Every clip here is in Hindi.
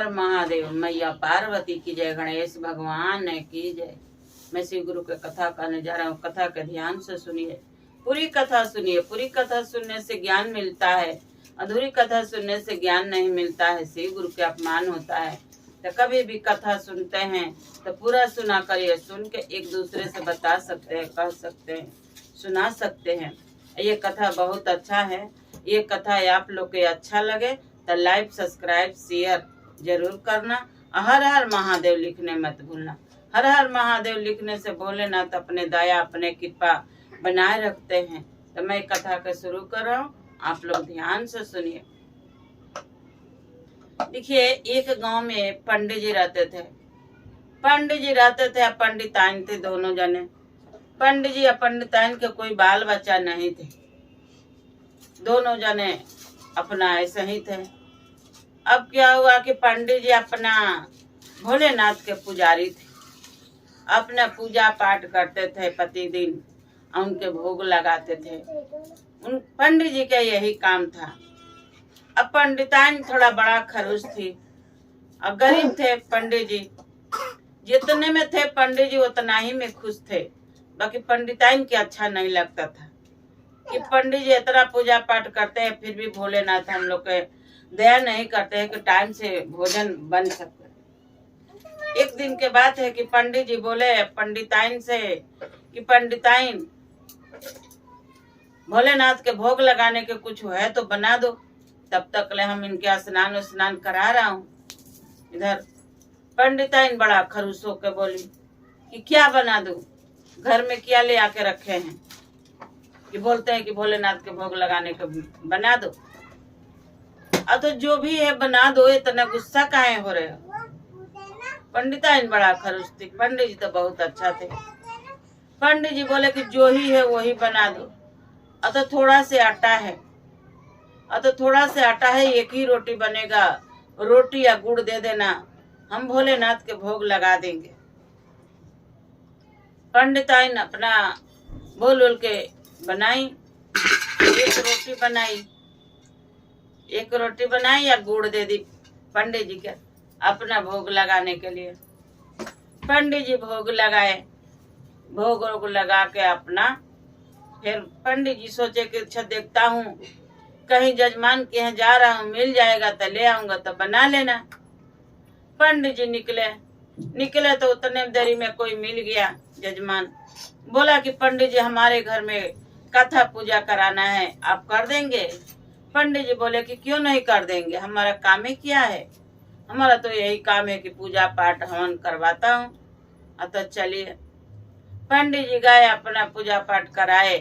हर महादेव। मैया पार्वती की जय, गणेश भगवान की जय। मैं श्री गुरु के कथा करने जा रहा हूँ। कथा के ध्यान से सुनिए, पूरी कथा सुनिए। पूरी कथा सुनने से ज्ञान मिलता है, अधूरी कथा सुनने से ज्ञान नहीं मिलता है। श्री गुरु के अपमान होता है। तो कभी भी कथा सुनते हैं तो पूरा सुना करिए। सुन के एक दूसरे से बता सकते हैं, कह सकते हैं, सुना सकते हैं। ये कथा बहुत अच्छा है। ये कथा आप लोग के अच्छा लगे तो लाइक, सब्सक्राइब, शेयर जरूर करना। हर हर महादेव लिखने मत भूलना। हर हर महादेव लिखने से भोलेनाथ अपने दया, अपने कृपा बनाए रखते हैं। तो मैं कथा के शुरू कर रहा हूँ, आप लोग ध्यान से सुनिए। देखिए, एक गांव में पंडित जी रहते थे। पंडित जी रहते थे, पंडिताइन थे दोनों जने। पंडित जी और पंडिताइन के कोई बाल बच्चा नहीं थे। दोनों जने अपना ऐसे ही थे। अब क्या हुआ कि पंडित जी अपना भोलेनाथ के पुजारी थे। अपना पूजा पाठ करते थे प्रतिदिन, उनके भोग लगाते थे। उन पंडित जी का यही काम था। अब पंडिताइन थोड़ा बड़ा खरूस थी और गरीब थे पंडित जी। जितने में थे पंडित जी उतना ही में खुश थे। बाकी पंडिताइन के अच्छा नहीं लगता था कि पंडित जी इतना पूजा पाठ करते हैं, फिर भी भोलेनाथ हम लोग के दया नहीं करते हैं कि टाइम से भोजन बन सके। एक दिन के बात है कि पंडित जी बोले पंडिताइन से कि पंडिताइन, भोलेनाथ के भोग लगाने के कुछ है तो बना दो, तब तक ले हम इनके स्नान करा रहा हूँ। इधर पंडिताइन बड़ा खरूस होकर बोली कि क्या बना दूं, घर में क्या ले आके रखे हैं कि बोलते हैं कि भोलेनाथ के भोग लगाने के बना दो। अब तो जो भी है बना दो, इतना गुस्सा काहे हो रहे हो। पंडिताइन बड़ा खरूस थी। पंडित जी तो बहुत अच्छा थे। पंडित जी बोले कि जो ही है वही बना दो। अब तो थोड़ा से आटा है, अब तो थोड़ा से आटा है, एक ही रोटी बनेगा। रोटी या गुड़ दे देना, हम भोलेनाथ के भोग लगा देंगे। पंडिताइन अपना बोल बोल के बनाई। एक रोटी बनाई या गुड़ दे दी पंडित जी के अपना भोग लगाने के लिए। पंडित जी भोग लगाए। भोग लगा के अपना फिर पंडित जी सोचे कि अच्छा देखता हूँ, कहीं जजमान के यहाँ जा रहा हूँ, मिल जाएगा तो ले आऊंगा तो बना लेना। पंडित जी निकले तो उतने देरी में कोई मिल गया जजमान। बोला कि पंडित जी हमारे घर में कथा पूजा कराना है, आप कर देंगे? पंडित जी बोले कि क्यों नहीं कर देंगे, हमारा काम ही क्या है, हमारा तो यही काम है कि पूजा पाठ हवन करवाता हूँ। अतः चलिए। पंडित जी गए, अपना पूजा पाठ कराए।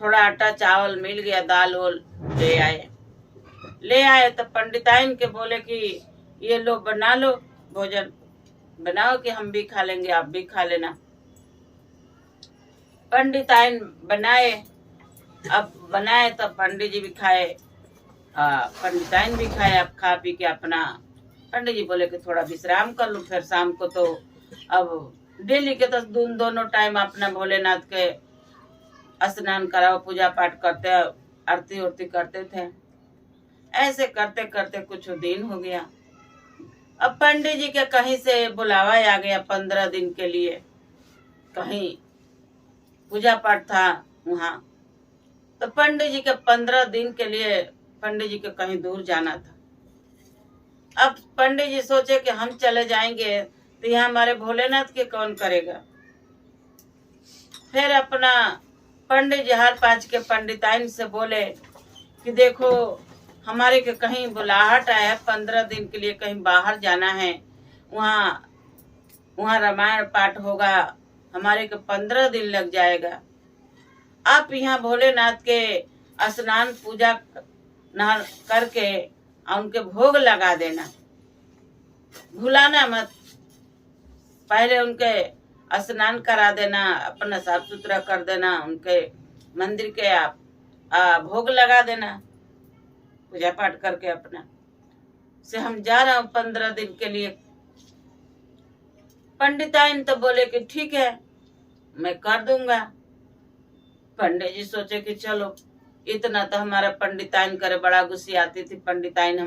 थोड़ा आटा चावल मिल गया, दाल वोल ले आए तो पंडिताइन के बोले कि ये लो बना लो, भोजन बनाओ कि हम भी खा लेंगे, आप भी खा लेना। पंडिताइन बनाए। अब बनाए तो पंडित जी भी खाए, पंडिताइन भी खाए। अब खा पी के अपना पंडित जी बोले कि थोड़ा विश्राम कर लूं, फिर शाम को तो अब डेली के तो दोनों टाइम अपना भोलेनाथ के स्नान कराओ, पूजा पाठ करते, आरती उरती करते थे। ऐसे करते करते कुछ दिन हो गया। अब पंडित जी के कहीं से बुलावा आ गया 15 दिन के लिए। कहीं पूजा पाठ था वहाँ, तो पंडित जी के 15 दिन के लिए पंडित जी के कहीं दूर जाना था। अब पंडित जी सोचे कि हम चले जाएंगे तो यहाँ हमारे भोलेनाथ के कौन करेगा। फिर अपना पंडित जी हार पाँच के पंडिताइन से बोले कि देखो हमारे के कहीं बुलाहट आया, 15 दिन के लिए कहीं बाहर जाना है, वहाँ रामायण पाठ होगा, हमारे के 15 दिन लग जाएगा। आप यहाँ भोलेनाथ के स्नान पूजा नहा करके उनके भोग लगा देना, भुलाना मत। पहले उनके स्नान करा देना, अपना साफ सुथरा कर देना, उनके मंदिर के आप भोग लगा देना, पूजा पाठ करके अपना से हम जा रहा हूँ 15 दिन के लिए। पंडिताइन तो बोले कि ठीक है मैं कर दूंगा। पंडित जी सोचे कि चलो, इतना तो हमारा पंडिताइन करे। बड़ा गुस्सी आती थी पंडिताइन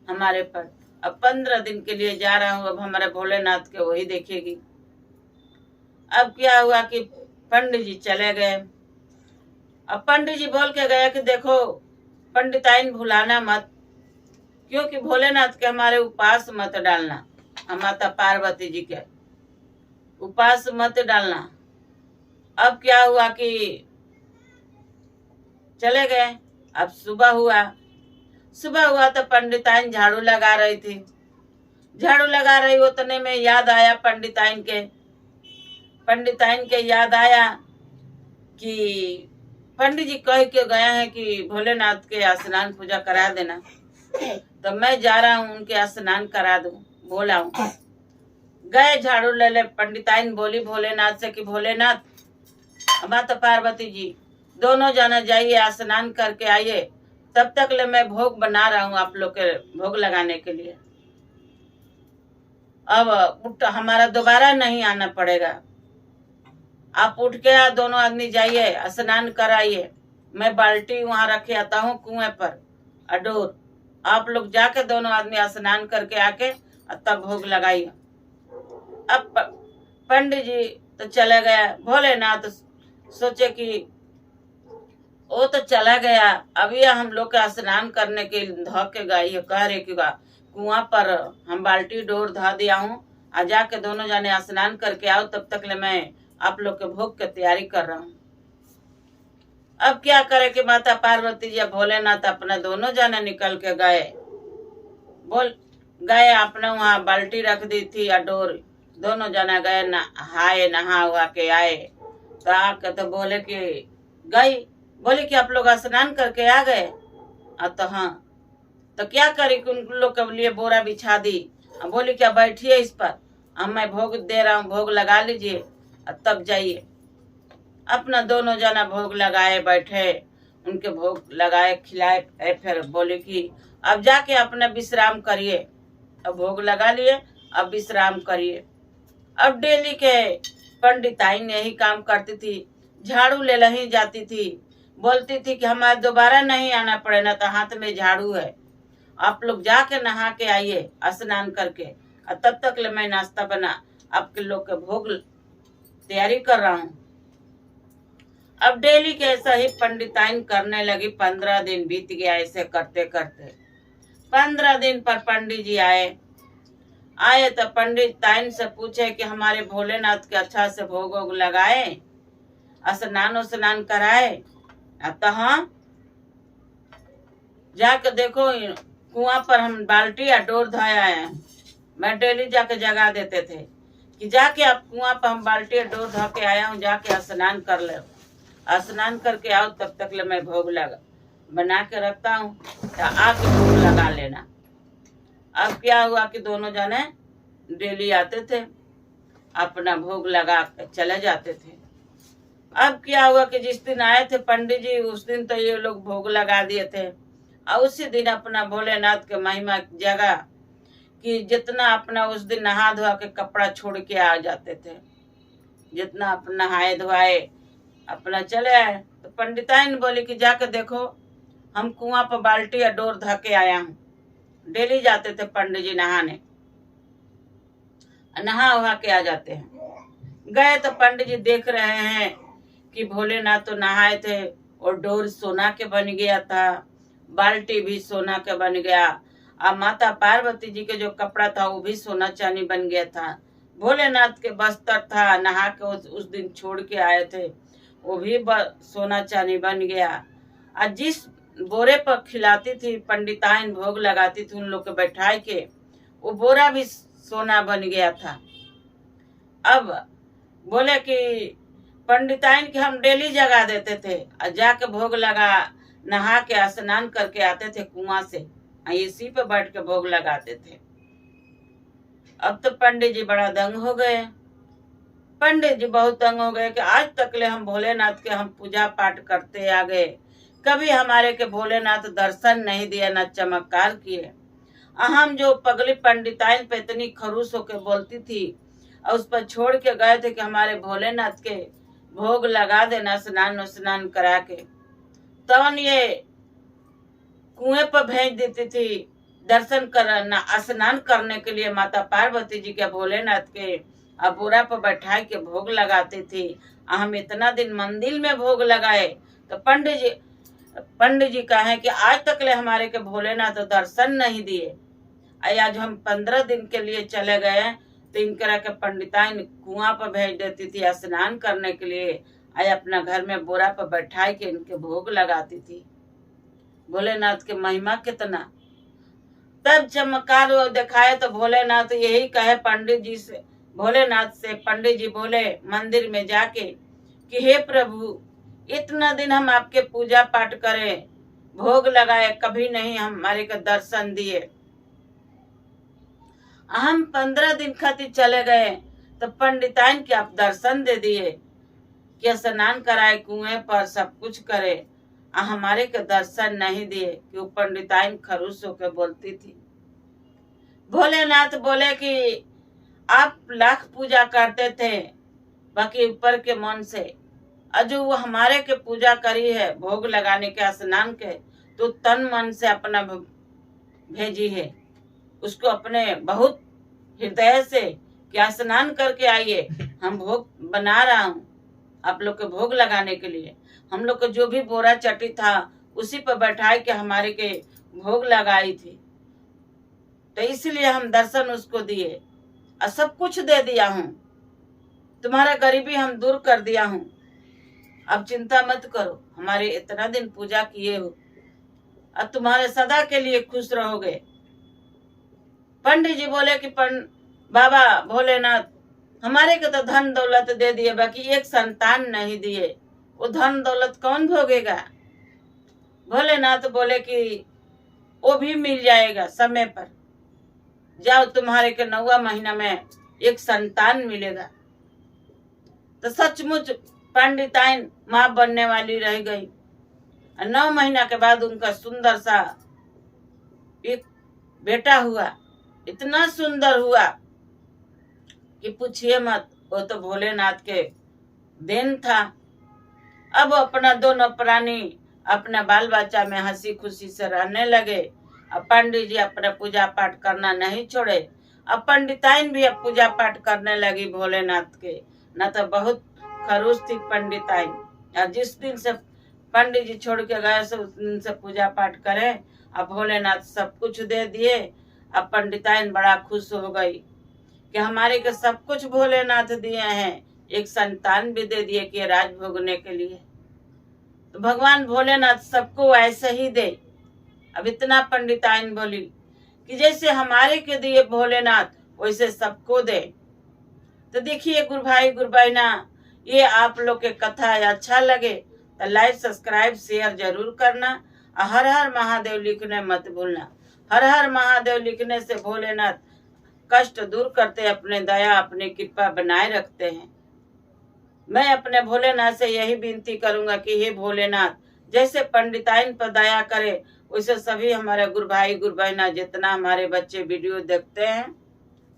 हमारे पर। अब 15 दिन के लिए जा रहा हूँ, अब हमारे भोलेनाथ के वही देखेगी। अब क्या हुआ कि पंडित जी चले गए। अब पंडित जी बोल के गए कि देखो पंडिताइन भुलाना मत, क्योंकि भोलेनाथ के हमारे उपास मत डालना, माता पार्वती जी के उपास मत डालना। अब क्या हुआ कि चले गए। अब सुबह हुआ तो पंडिताइन झाड़ू लगा रही थी। झाड़ू लगा रही उतने में याद आया पंडिताइन के याद आया कि पंडित जी कह के गए हैं कि भोलेनाथ के स्नान पूजा करा देना, तो मैं जा रहा हूँ उनके स्नान करा दूं, बोला हूँ। गए झाड़ू ले पंडिताइन बोली भोलेनाथ से कि भोलेनाथ माता पार्वती जी दोनों जाना जाइए स्नान करके आइए, तब तक ले मैं भोग बना रहा हूँ आप लोग के भोग लगाने के लिए। अब हमारा दोबारा नहीं आना पड़ेगा, आप उठ के दोनों आदमी जाइए स्नान कराइए, मैं बाल्टी वहां रखे आता हूँ कुएं पर अडोर, आप लोग जाके दोनों आदमी स्नान करके आके तब भोग लगाइए। अब पंडित जी तो चले गए। भोलेनाथ सोचे कि वो तो चला गया, अभी हम लोग का स्नान करने के धो के गई है, कह रहे कि कुआं पर हम बाल्टी डोर धा दिया हूँ, आ जाके दोनों जाने स्नान करके आओ, तब तक ले मैं आप लोग के भोग की तैयारी कर रहा हूँ। अब क्या करे कि माता पार्वती जी भोलेनाथ अपना दोनों जाने निकल के गए अपना वहाँ बाल्टी रख दी थी अडोर, दोनों जना गए नहा हुआ के आए, तो आके तो बोले कि आप लोग स्नान करके आ गए। तो हाँ, तो क्या करी कि उन लोग के लिए बोरा बिछा दी, बोली क्या बैठिए इस पर, अब मैं भोग दे रहा हूँ, भोग लगा लीजिए तब जाइए। अपना दोनों जना भोग लगाए, बैठे उनके भोग लगाए खिलाए, फिर बोले कि अब जाके अपना विश्राम करिए, अब भोग लगा लिए अब विश्राम करिए। अब डेली के पंडिताइन यही काम करती थी, झाड़ू ले लही जाती थी, बोलती थी कि हमारे दोबारा नहीं आना पड़े ना, तो हाथ में झाड़ू है, आप लोग जाके नहा के आइए स्नान करके, और तब तक ले मैं नाश्ता बना आपके लोग के भोग तैयारी कर रहा हूँ। अब डेली के ऐसा ही पंडिताइन करने लगी। 15 दिन बीत गया ऐसे करते करते। 15 दिन पर पंडित जी आए तो पंडिताइन से पूछे कि हमारे भोलेनाथ के अच्छा से भोग वोग लगाए, स्नान कराए। तो हाँ, जाके देखो कुआं पर हम बाल्टी या डोर धोया है, मैं डेली जाके जगा देते थे कि जाके आप कुआं पर हम बाल्टी या डोर धो के आया हूँ, जाके स्नान कर ले, स्नान करके आओ, तब तक ले मैं भोग लगा बना के रखता हूँ, तो आके भोग लगा लेना। अब क्या हुआ कि दोनों जने डेली आते थे, अपना भोग लगा के चले जाते थे। अब क्या हुआ कि जिस दिन आए थे पंडित जी, उस दिन तो ये लोग भोग लगा दिए थे, और उसी दिन अपना भोलेनाथ के महिमा जगा कि जितना अपना उस दिन नहा धोआ के कपड़ा छोड़ के आ जाते थे, जितना अपना नहाए धोआए अपना चले आए। तो पंडिताइन बोली कि जाकर देखो हम कुआं पर बाल्टी या डोर धा के आया हूँ। डेली जाते थे पंडित जी नहाने, नहा वहा के आ जाते हैं। गए तो पंडित जी देख रहे हैं कि भोलेनाथ तो नहाए थे और डोर सोना के बन गया था, बाल्टी भी सोना के बन गया, और माता पार्वती जी के जो कपड़ा था वो भी सोना चांदी बन गया था। भोलेनाथ के बस्तर था, नहा के उस दिन छोड़ के आए थे, वो भी सोना चांदी बन गया। और जिस बोरे पर खिलाती थी पंडिताइन, भोग लगाती थी उन लोग के बैठाए के, वो बोरा भी सोना बन गया था। अब बोले कि पंडिताइन के हम डेली जगा देते थे, और जाके भोग लगा नहा के स्नान करके आते थे कुआं से, इसी पे बैठ के भोग लगाते थे। अब तो पंडित जी बड़ा दंग हो गए। पंडित जी बहुत तंग हो गए कि आज तक ले हम भोलेनाथ के हम पूजा पाठ करते आ गए, कभी हमारे के भोलेनाथ दर्शन नहीं दिया, न चमत्कार किए। हम जो पगली पंडिताइन पे इतनी खरूस होके बोलती थी और उस पर छोड़ के गए थे कि हमारे भोलेनाथ के भोग लगा देना स्नान करा के, तब ये कुएं पर भेज देती थी, दर्शन करना, स्नान करने के लिए माता पार्वती जी के, भोलेनाथ के बोरा पर बैठा के भोग लगाती थी। हम इतना दिन मंदिर में भोग लगाए तो पंडित जी कहे कि आज तक ले हमारे के भोलेनाथ दर्शन नहीं दिए। आज हम 15 दिन के लिए चले गए तो इनकरा के पंडिताइन कुआं पर भेज देती थी स्नान करने के लिए। आज अपना घर में बोरा पर बैठा के इनके भोग लगाती थी। भोलेनाथ के महिमा कितना। तब चमत्कार वो दिखाए तो भोलेनाथ यही कहे पंडित जी से, भोलेनाथ से पंडित जी बोले मंदिर में जाके कि हे प्रभु, इतना दिन हम आपके पूजा पाठ करे, भोग लगाए, कभी नहीं हमारे को दर्शन दिए। हम 15 दिन खातिर चले गए तो पंडिताइन के आप दर्शन दे दिए कि स्नान कराए कुएं पर, सब कुछ करे, हमारे के दर्शन नहीं दिए। कि वो पंडिताइन खरूस होकर बोलती थी। भोलेनाथ बोले कि आप लाख पूजा करते थे बाकी ऊपर के मन से, अजू वो हमारे के पूजा करी है भोग लगाने के, स्नान के, तो तन मन से अपना भेजी है उसको, अपने बहुत हृदय से क्या स्नान करके आइए, हम भोग बना रहा हूँ आप लोग के भोग लगाने के लिए। हम लोग को जो भी बोरा चटी था उसी पर बैठाए के हमारे के भोग लगाई थी, तो इसलिए हम दर्शन उसको दिए और सब कुछ दे दिया हूँ, तुम्हारा गरीबी हम दूर कर दिया हूँ, अब चिंता मत करो, हमारे इतना दिन पूजा किए हो, अब तुम्हारे सदा के लिए खुश रहोगे। पंडित जी बोले कि बाबा भोलेनाथ, हमारे को तो धन दौलत दे दिए बाकी एक संतान नहीं दिए, वो धन दौलत कौन भोगेगा। भोलेनाथ बोले कि वो भी मिल जाएगा समय पर, जाओ तुम्हारे के 9वां महीना में एक संतान मिलेगा। तो सचमुच पंडिताइन माँ बनने वाली रह गई। 9 महीना के बाद उनका सुंदर सा एक बेटा हुआ, इतना सुंदर हुआ कि पूछिए मत, वो तो भोलेनाथ के देन था। अब अपना दोनों प्राणी अपना बाल बच्चा में हंसी खुशी से रहने लगे। अब पंडित जी अपना पूजा पाठ करना नहीं छोड़े। अब पंडिताइन भी अब पूजा पाठ करने लगी भोलेनाथ के, न तो बहुत खरूस थी पंडिताइन। और जिस दिन से पंडित जी छोड़ के गए से उस दिन से पूजा पाठ करे। अब भोलेनाथ सब कुछ दे दिए। अब पंडिताइन बड़ा खुश हो गई कि हमारे के सब कुछ भोलेनाथ दिए हैं, एक संतान भी दे दिए कि राज भोगने के लिए। तो भगवान भोलेनाथ सबको ऐसे ही दे। अब इतना पंडिताइन बोली कि जैसे हमारे के दिए भोलेनाथ वैसे सबको दे। तो देखिए गुरु भाई गुरु बहना, ये आप लोग के कथा अच्छा लगे तो लाइक सब्सक्राइब शेयर जरूर करना। हर हर महादेव लिखने मत भूलना। हर हर महादेव लिखने से भोलेनाथ कष्ट दूर करते, अपने दया अपनी कृपा बनाए रखते हैं। मैं अपने भोलेनाथ से यही विनती करूंगा कि हे भोलेनाथ, जैसे पंडिताइन पर दया करे वैसे सभी हमारे गुरु भाई गुरु बहना जितना हमारे बच्चे वीडियो देखते हैं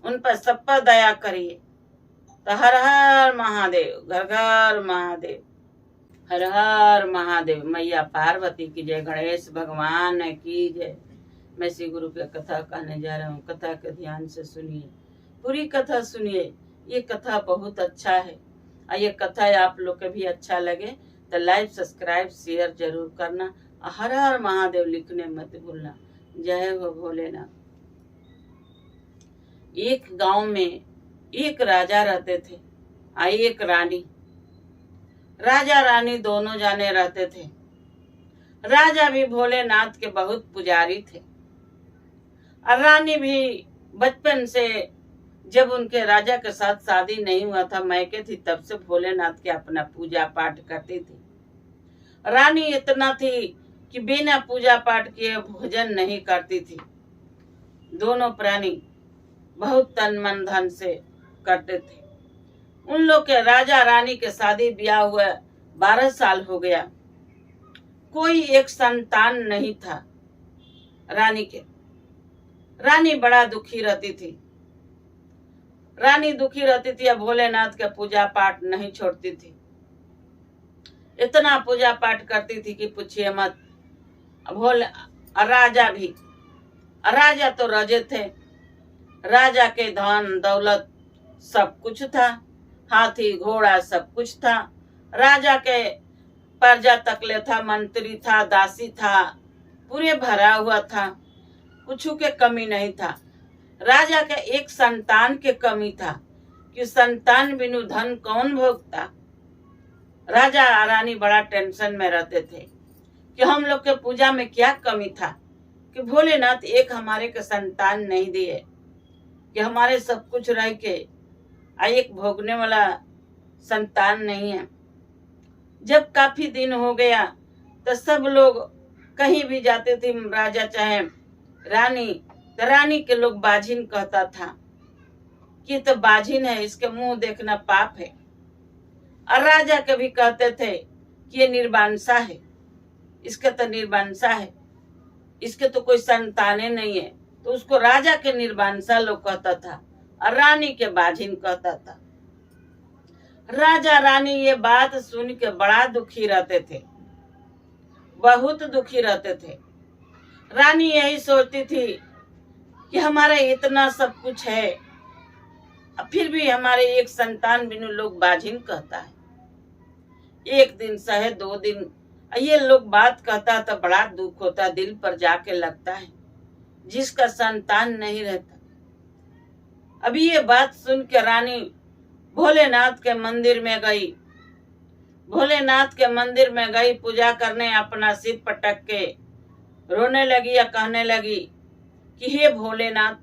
उन पर सब पर दया करिए। तो हर हर महादेव, घर घर महादेव, हर हर महादेव। मैया पार्वती की जय, गणेश भगवान की जय। मैं श्री गुरु की कथा कहने जा रहा हूँ। कथा के ध्यान से सुनिए, पूरी कथा सुनिए। ये कथा बहुत अच्छा है और ये कथा आप लोग के भी अच्छा लगे तो लाइक सब्सक्राइब शेयर जरूर करना। हर हर महादेव लिखने मत भूलना। जय हो भोलेनाथ। एक गांव में एक राजा रहते थे और एक रानी। राजा रानी दोनों जाने रहते थे। राजा भी भोलेनाथ के बहुत पुजारी थे और रानी भी बचपन से, जब उनके राजा के साथ शादी नहीं हुआ था, मैके थी, तब से भोलेनाथ के अपना पूजा पाठ करती थी। रानी इतना थी कि बिना पूजा पाठ किए भोजन नहीं करती थी। दोनों प्राणी बहुत तन मन धन से करते थे। उन लोग के राजा रानी के शादी ब्याह हुआ 12 साल हो गया, कोई एक संतान नहीं था रानी के। रानी बड़ा दुखी रहती थी। रानी दुखी रहती थी, अब भोलेनाथ का पूजा पाठ नहीं छोड़ती थी। इतना पूजा पाठ करती थी कि पूछिए मत। राजा भी राजा तो रजे थे, राजा के धन दौलत सब कुछ था, हाथी घोड़ा सब कुछ था, राजा के प्रजा तकले था, मंत्री था, दासी था, पूरे भरा हुआ था, कुछ के कमी नहीं था। राजा के एक संतान के कमी था कि संतान बिनु धन कौन भोगता। राजा रानी बड़ा टेंशन में रहते थे कि हम लोग के पूजा में क्या कमी था कि भोलेनाथ एक हमारे के संतान नहीं दिए, कि हमारे सब कुछ रह के एक भोगने वाला संतान नहीं है। जब काफी दिन हो गया तो सब लोग कहीं भी जाते थे, राजा चाहे रानी, तो रानी के लोग बाझिन कहता था कि तो बाझिन है, इसके मुंह देखना पाप है। और राजा के भी कहते थे कि ये निर्वांसा है, इसके तो निर्वांसा है, इसके तो कोई संताने नहीं है, तो उसको राजा के निर्वांसा लोग कहता था और रानी के बाझिन कहता था। राजा रानी ये बात सुन के बड़ा दुखी रहते थे, बहुत दुखी रहते थे। रानी यही सोचती थी कि हमारा इतना सब कुछ है, फिर भी हमारे एक संतान बिनु लोग बाझिन कहता है। एक दिन सहे, 2 दिन ये लोग बात कहता तो बड़ा दुख होता, दिल पर जाके लगता है जिसका संतान नहीं रहता। अभी ये बात सुन के रानी भोलेनाथ के मंदिर में गई, भोलेनाथ के मंदिर में गई पूजा करने, अपना सिर पटक के रोने लगी या कहने लगी कि हे भोलेनाथ,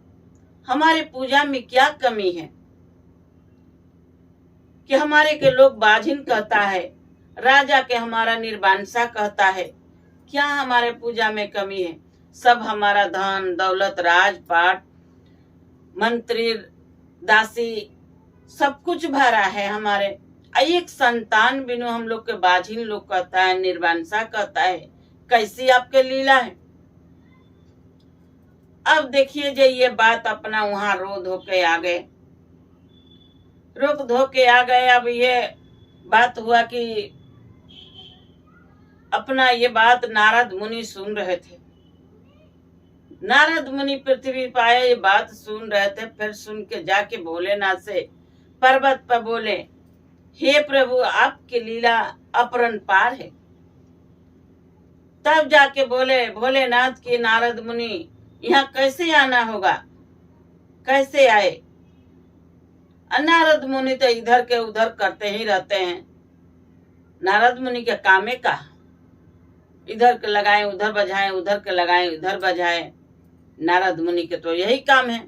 हमारी पूजा में क्या कमी है कि हमारे के लोग बाझिन कहता है, राजा के हमारा निर्वांसा कहता है, क्या हमारे पूजा में कमी है? सब हमारा धन दौलत, राजपाट, मंत्री, दासी सब कुछ भरा है हमारे, एक संतान बिनु हम लोग के बाझिन लोग कहता है, निर्वांसा कहता है, कैसी आपके लीला है? अब देखिए जे ये बात अपना वहां रो धो के आ गए, रोक धो के आ गए। अब ये बात हुआ कि अपना ये बात नारद मुनि सुन रहे थे। नारद मुनि पृथ्वी पर आए, ये बात सुन रहे थे। फिर सुन के जाके भोलेनाथ से पर्वत पर बोले, हे प्रभु, आपकी लीला अपरंपार है। तब जाके बोले भोलेनाथ की, नारद मुनि यहाँ कैसे आना होगा, कैसे आए? नारद मुनि तो इधर के उधर करते ही रहते हैं। नारद मुनि के कामे का, इधर के लगाए उधर बजाए, उधर के लगाए इधर बजाए, नारद मुनि के तो यही काम है।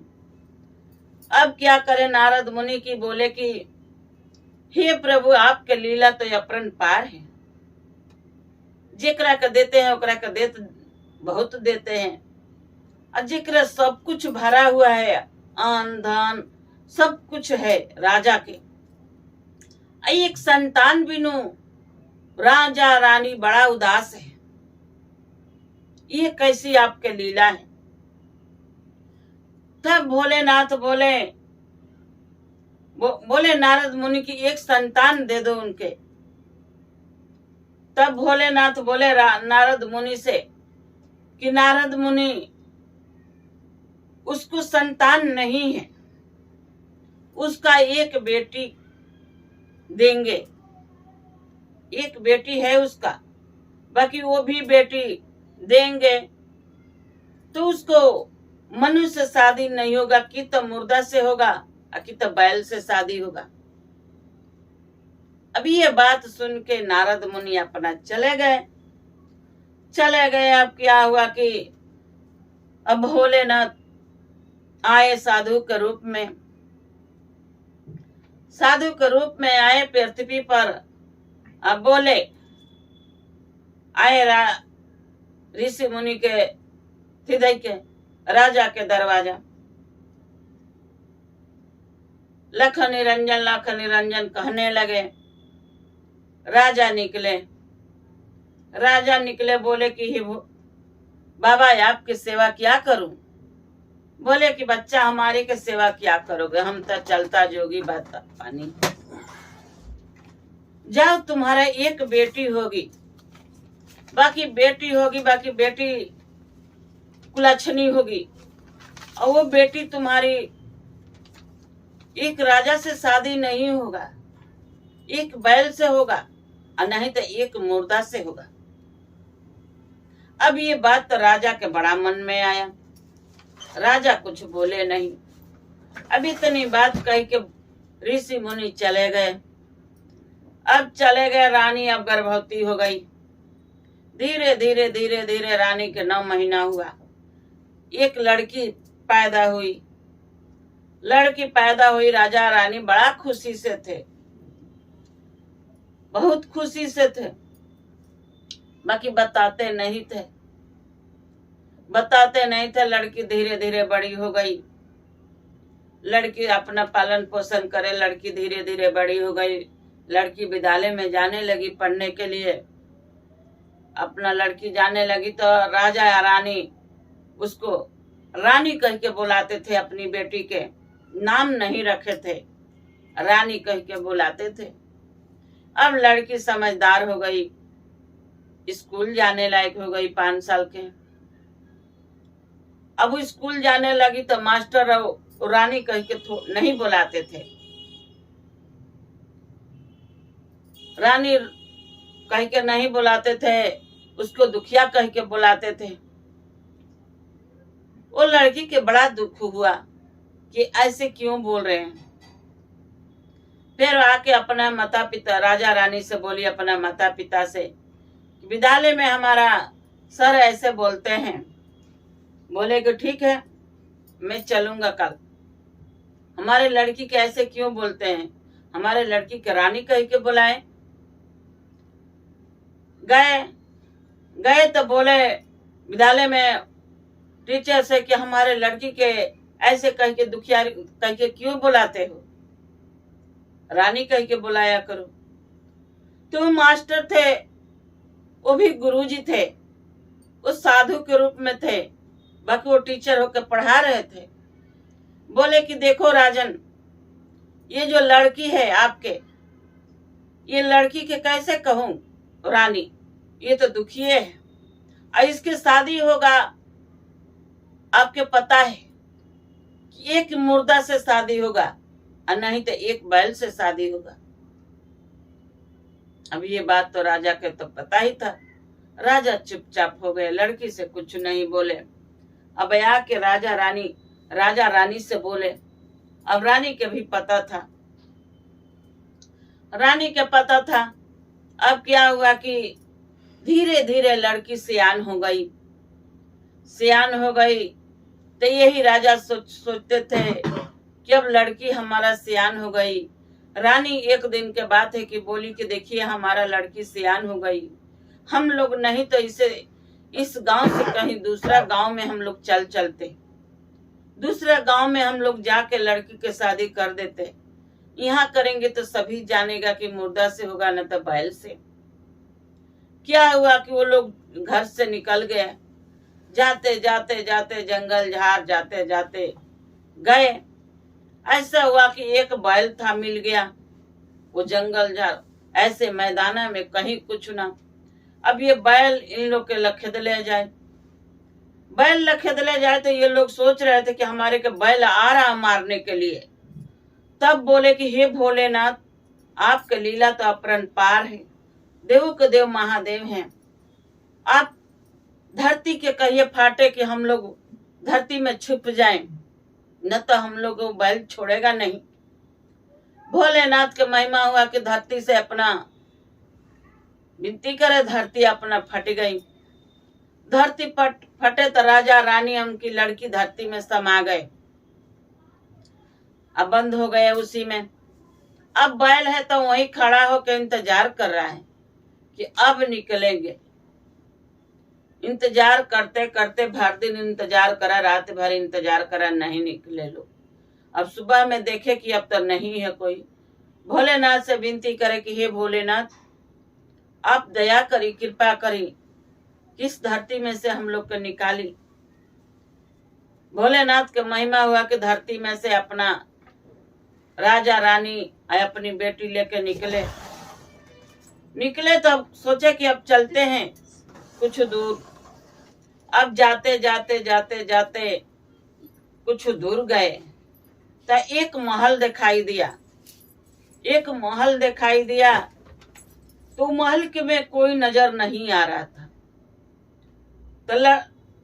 अब क्या करे नारद मुनि की, बोले कि हे प्रभु, आपके लीला तो अपरंपार है, जेकरा के देते हैं ओकरा के देत बहुत देते हैं, और जेकरा सब कुछ भरा हुआ है, अन्न धन सब कुछ है राजा के, एक संतान बिनु राजा रानी बड़ा उदास है, ये कैसी आपके लीला है? तब भोलेनाथ बोले नारद मुनि की एक संतान दे दो उनके। तब भोलेनाथ बोले नारद मुनि से कि नारद मुनि, उसको संतान नहीं है, उसका एक बेटी देंगे, एक बेटी है उसका, बाकी वो भी बेटी देंगे तो उसको मनुष्य से शादी नहीं होगा, कि तो मुर्दा से होगा कि तो बैल से शादी होगा। अभी ये बात सुन के नारद मुनि अपना चले गए। अब क्या हुआ कि अब भोलेनाथ आए साधु के रूप में, साधु के रूप में आए पृथ्वी पर। अब बोले आए ऋषि मुनि के हृदय के राजा के दरवाजा, लख निरंजन कहने लगे। राजा निकले बोले कि हे बाबा, आपकी सेवा क्या करूं? बोले कि बच्चा, हमारी के सेवा क्या करोगे, हम तो चलता जोगी बात पानी। जाओ, तुम्हारा एक बेटी होगी, बाकी बेटी कुलच्छनी होगी, और वो बेटी तुम्हारी एक राजा से शादी नहीं होगा, एक बैल से होगा, और नहीं तो एक मुर्दा से होगा। अब ये बात तो राजा के बड़ा मन में आया। राजा कुछ बोले नहीं। अब इतनी बात कह के ऋषि मुनि चले गए। अब चले गए, रानी अब गर्भवती हो गई। धीरे धीरे धीरे धीरे रानी के 9 महीना हुआ, एक लड़की पैदा हुई। लड़की पैदा हुई, राजा रानी बड़ा खुशी से थे, बहुत खुशी से थे, बाकी बताते नहीं थे। लड़की धीरे धीरे बड़ी हो गई। लड़की अपना पालन पोषण करे, लड़की धीरे धीरे बड़ी हो गई। लड़की विद्यालय में जाने लगी पढ़ने के लिए। अपना लड़की जाने लगी तो राजा या रानी उसको रानी कह के बुलाते थे। अपनी बेटी के नाम नहीं रखे थे, रानी कह के बुलाते थे। अब लड़की समझदार हो गई, स्कूल जाने लायक हो गई, 5 साल के। अब वो स्कूल जाने लगी तो मास्टर रानी कह के नहीं बुलाते थे, रानी कह के नहीं बुलाते थे, उसको दुखिया कह के बुलाते थे। वो लड़की के बड़ा दुख हुआ कि ऐसे क्यों बोल रहे हैं। फिर आके अपना माता पिता, राजा रानी से बोली अपना माता पिता से, विद्यालय में हमारा सर ऐसे बोलते हैं। बोले कि ठीक है, मैं चलूंगा कल। हमारे लड़की के ऐसे क्यों बोलते हैं, हमारे लड़की के रानी कह के बुलाए। गए तो बोले विद्यालय में टीचर से कि हमारे लड़की के ऐसे कह के दुखिया कह के क्यों बुलाते हो, रानी कह के बुलाया करो। तुम मास्टर थे, वो भी गुरुजी थे, उस साधु के रूप में थे, बाकी वो टीचर होकर पढ़ा रहे थे। बोले कि देखो राजन, ये जो लड़की है आपके, ये लड़की के कैसे कहूं रानी, ये तो दुखिए है, और इसकी शादी होगा आपके पता है कि एक मुर्दा से शादी होगा और नहीं तो एक बैल से शादी होगा। अब ये बात तो राजा के तो पता ही था। राजा चुपचाप हो गए, लड़की से कुछ नहीं बोले। अब आके राजा रानी से बोले। अब रानी के भी पता था, रानी के पता था। अब क्या हुआ कि धीरे धीरे लड़की सियान हो गई। तो यही राजा सोचते थे कि अब लड़की हमारा सियान हो गई। रानी एक दिन के बात है कि बोली कि देखिए हमारा लड़की सियान हो गई, हम लोग नहीं तो इसे इस गांव से कहीं दूसरा गांव में हम लोग चलते, दूसरा गांव में हम लोग जाके लड़की के शादी कर देते। यहाँ करेंगे तो सभी जानेगा कि मुर्दा से होगा न तो बैल से। क्या हुआ कि वो लोग घर से निकल गए, जाते जाते जंगल झाड़ जाते जाते गए। ऐसा हुआ कि एक बैल था, मिल गया। वो जंगल झाड़ ऐसे मैदाना में कहीं कुछ ना। अब ये बैल इन लोग के लखेद ले जाए, बैल लखेद ले जाए। तो ये लोग सोच रहे थे कि हमारे के बैल आ रहा मारने के लिए। तब बोले कि हे भोलेनाथ, आपके लीला तो अपरंपार है, देवों के देव महादेव हैं। आप धरती के कहिए फाटे कि हम लोग धरती में छुप जाएं, न तो हम लोग को बैल छोड़ेगा नहीं। भोलेनाथ के महिमा हुआ कि धरती से अपना विनती करे, धरती अपना फट गई। धरती फटे तो राजा रानी उनकी लड़की धरती में समा गए। अब बंद हो गए उसी में। अब बैल है तो वहीं खड़ा होकर इंतजार कर रहा है कि अब निकलेंगे। इंतजार करते करते भर दिन इंतजार करा, रात भर इंतजार करा, नहीं निकले लोग। अब सुबह में देखे कि अब तो नहीं है कोई। भोलेनाथ से विनती करे कि हे भोलेनाथ, आप दया करी, कृपा करी, किस धरती में से हम लोग को निकाली। भोलेनाथ के महिमा हुआ कि धरती में से अपना राजा रानी अपनी बेटी लेके निकले। तो अब सोचे कि अब चलते हैं कुछ दूर। अब जाते जाते कुछ दूर गए तो एक महल दिखाई दिया। एक महल दिखाई दिया तो महल के में कोई नजर नहीं आ रहा था। तो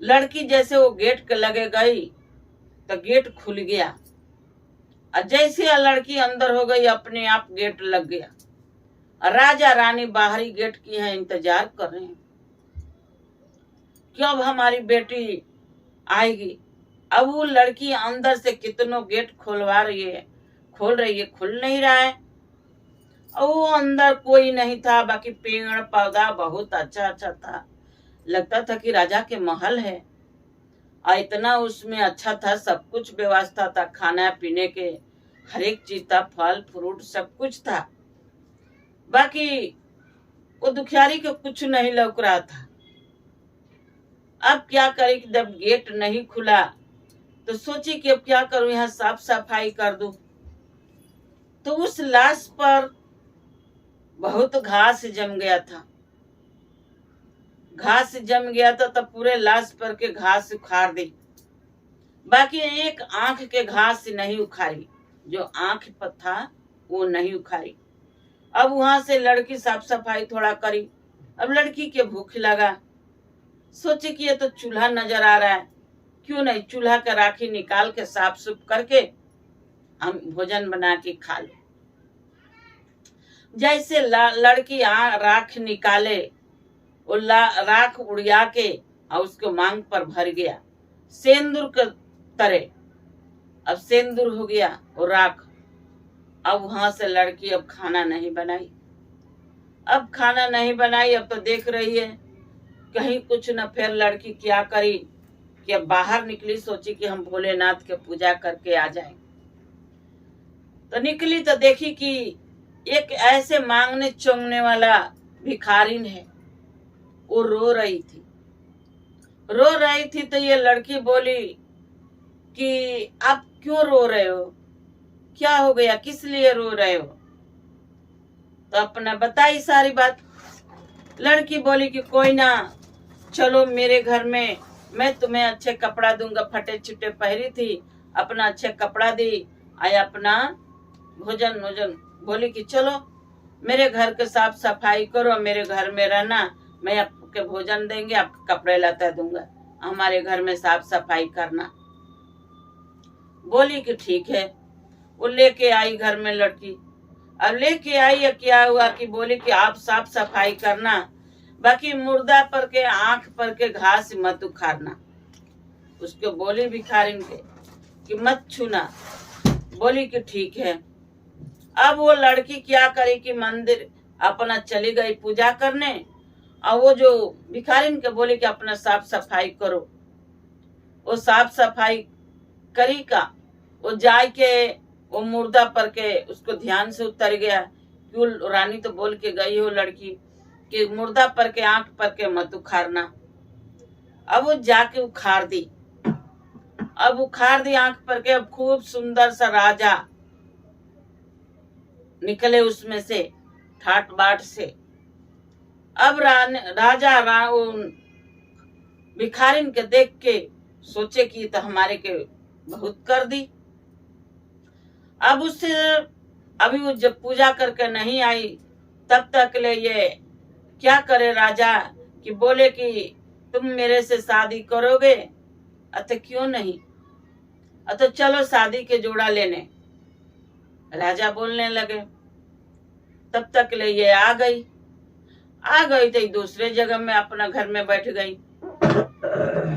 लड़की जैसे वो गेट के लगे गई तो गेट खुल गया, और जैसे लड़की अंदर हो गई अपने आप गेट लग गया। राजा रानी बाहरी गेट की है इंतजार कर रहे हैं कि अब हमारी बेटी आएगी। अब वो लड़की अंदर से कितनों गेट खोलवा रही है, खोल रही है, खुल नहीं रहा है। और वो अंदर कोई नहीं था, बाकी पेड़ पौधा बहुत अच्छा अच्छा था। लगता था कि राजा के महल है, और इतना उसमें अच्छा था, सब कुछ व्यवस्था था, खाना पीने के हर एक चीज था, फल फ्रूट सब कुछ था। बाकी वो दुखियारी को कुछ नहीं लौक रहा था। अब क्या करे कि जब गेट नहीं खुला तो सोची कि अब क्या करूं, यहाँ साफ सफाई कर दूं। तो उस लाश पर बहुत घास जम गया था। घास जम गया था तो पूरे लाश पर के घास उखाड़ दी, बाकी एक आंख के घास नहीं उखाड़ी, जो आंख पर था वो नहीं उखाड़ी। अब वहां से लड़की साफ सफाई थोड़ा करी। अब लड़की के भूख लगा, सोचे कि ये तो चूल्हा नजर आ रहा है, क्यों नहीं चूल्हा का राखी निकाल के साफ सुफ करके हम भोजन बना के खा ले। जैसे लड़की राख निकाले, वो राख उड़िया के और उसको मांग पर भर गया सेंदूर के तरह। अब सेंदूर हो गया वो राख। अब वहां से लड़की अब खाना नहीं बनाई। अब खाना नहीं बनाई, अब तो देख रही है कहीं कुछ न। फिर लड़की क्या करी कि अब बाहर निकली, सोची कि हम भोलेनाथ के पूजा करके आ जाएं। तो निकली तो देखी कि एक ऐसे मांगने चोंगने वाला भिखारिन है, वो रो रही थी। रो रही थी तो ये लड़की बोली कि आप क्यों रो रहे हो, क्या हो गया, किस लिए रो रहे हो। तो अपना बताई सारी बात। लड़की बोली कि कोई ना, चलो मेरे घर में, मैं तुम्हें अच्छे कपड़ा दूंगा। फटे छुटे पहरी थी, अपना अच्छे कपड़ा दी, आया अपना भोजन भोजन। बोली कि चलो मेरे घर के साफ सफाई करो, मेरे घर में रहना, मैं आपके भोजन देंगे, आपके कपड़े लता दूंगा, हमारे घर में साफ सफाई करना। बोली कि ठीक है। वो लेके आई घर में लड़की। अब लेके आई, क्या हुआ कि बोली कि आप साफ सफाई करना, बाकी मुर्दा पर के आंख पर के घास मत उखाड़ना। उसको बोली भिखारिन के कि मत छूना। बोली कि ठीक है। अब वो लड़की क्या करे कि मंदिर अपना चली गई पूजा करने, और वो जो भिखारिन के बोली कि अपना साफ सफाई करो। वो साफ सफाई करी का, वो जाए के वो मुर्दा पर के उसको ध्यान से उतर गया। क्यों रानी तो बोल के गई हो लड़की कि मुर्दा पर के आंख पर के मत उखाड़ना। अब वो जाके उखाड़ दी। अब उखाड़ दी आंख पर के। अब खूब सुंदर सा राजा निकले उसमें से, ठाट बाट से। अब राजा भिखारिन के देख के सोचे कि तो हमारे के बहुत कर दी। अब उससे अभी वो जब पूजा करके नहीं आई तब तक ले ये क्या करे राजा कि बोले कि तुम मेरे से शादी करोगे। अतः क्यों नहीं, अतः चलो शादी के जोड़ा लेने। राजा बोलने लगे। तब तक ले ये आ गई तो दूसरे जगह में अपना घर में बैठ गई।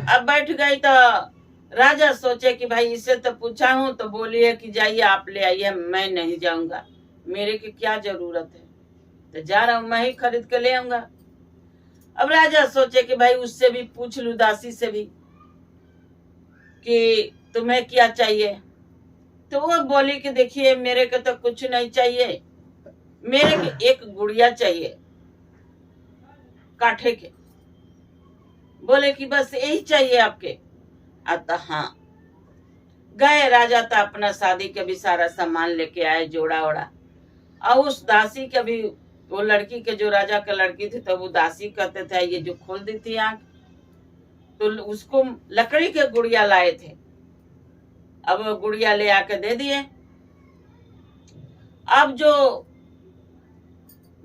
अब बैठ गई तो राजा सोचे कि भाई इससे तो पूछा हूं तो बोली है कि जाइए आप ले आइए, मैं नहीं जाऊंगा, मेरे की क्या जरूरत है, तो जा रहा हूं, मैं ही खरीद के ले आऊंगा। अब राजा सोचे कि भाई उससे भी पूछ लूं, दासी से भी, कि तुम्हें क्या चाहिए। तो वो बोली कि देखिए मेरे को तो कुछ नहीं चाहिए, मेरे के एक गुड़िया चाहिए काठे के। बोले कि बस यही चाहिए आपके। अतः हाँ, गए राजा तो अपना शादी के भी सारा सामान लेके आए, जोड़ा ओड़ा। और उस दासी के भी, वो लड़की के जो राजा का लड़की थी तो वो दासी कहते थे, ये जो खोल दी थी आंख, तो उसको लकड़ी के गुड़िया लाए थे। अब वो गुड़िया ले आके दे दिए। अब जो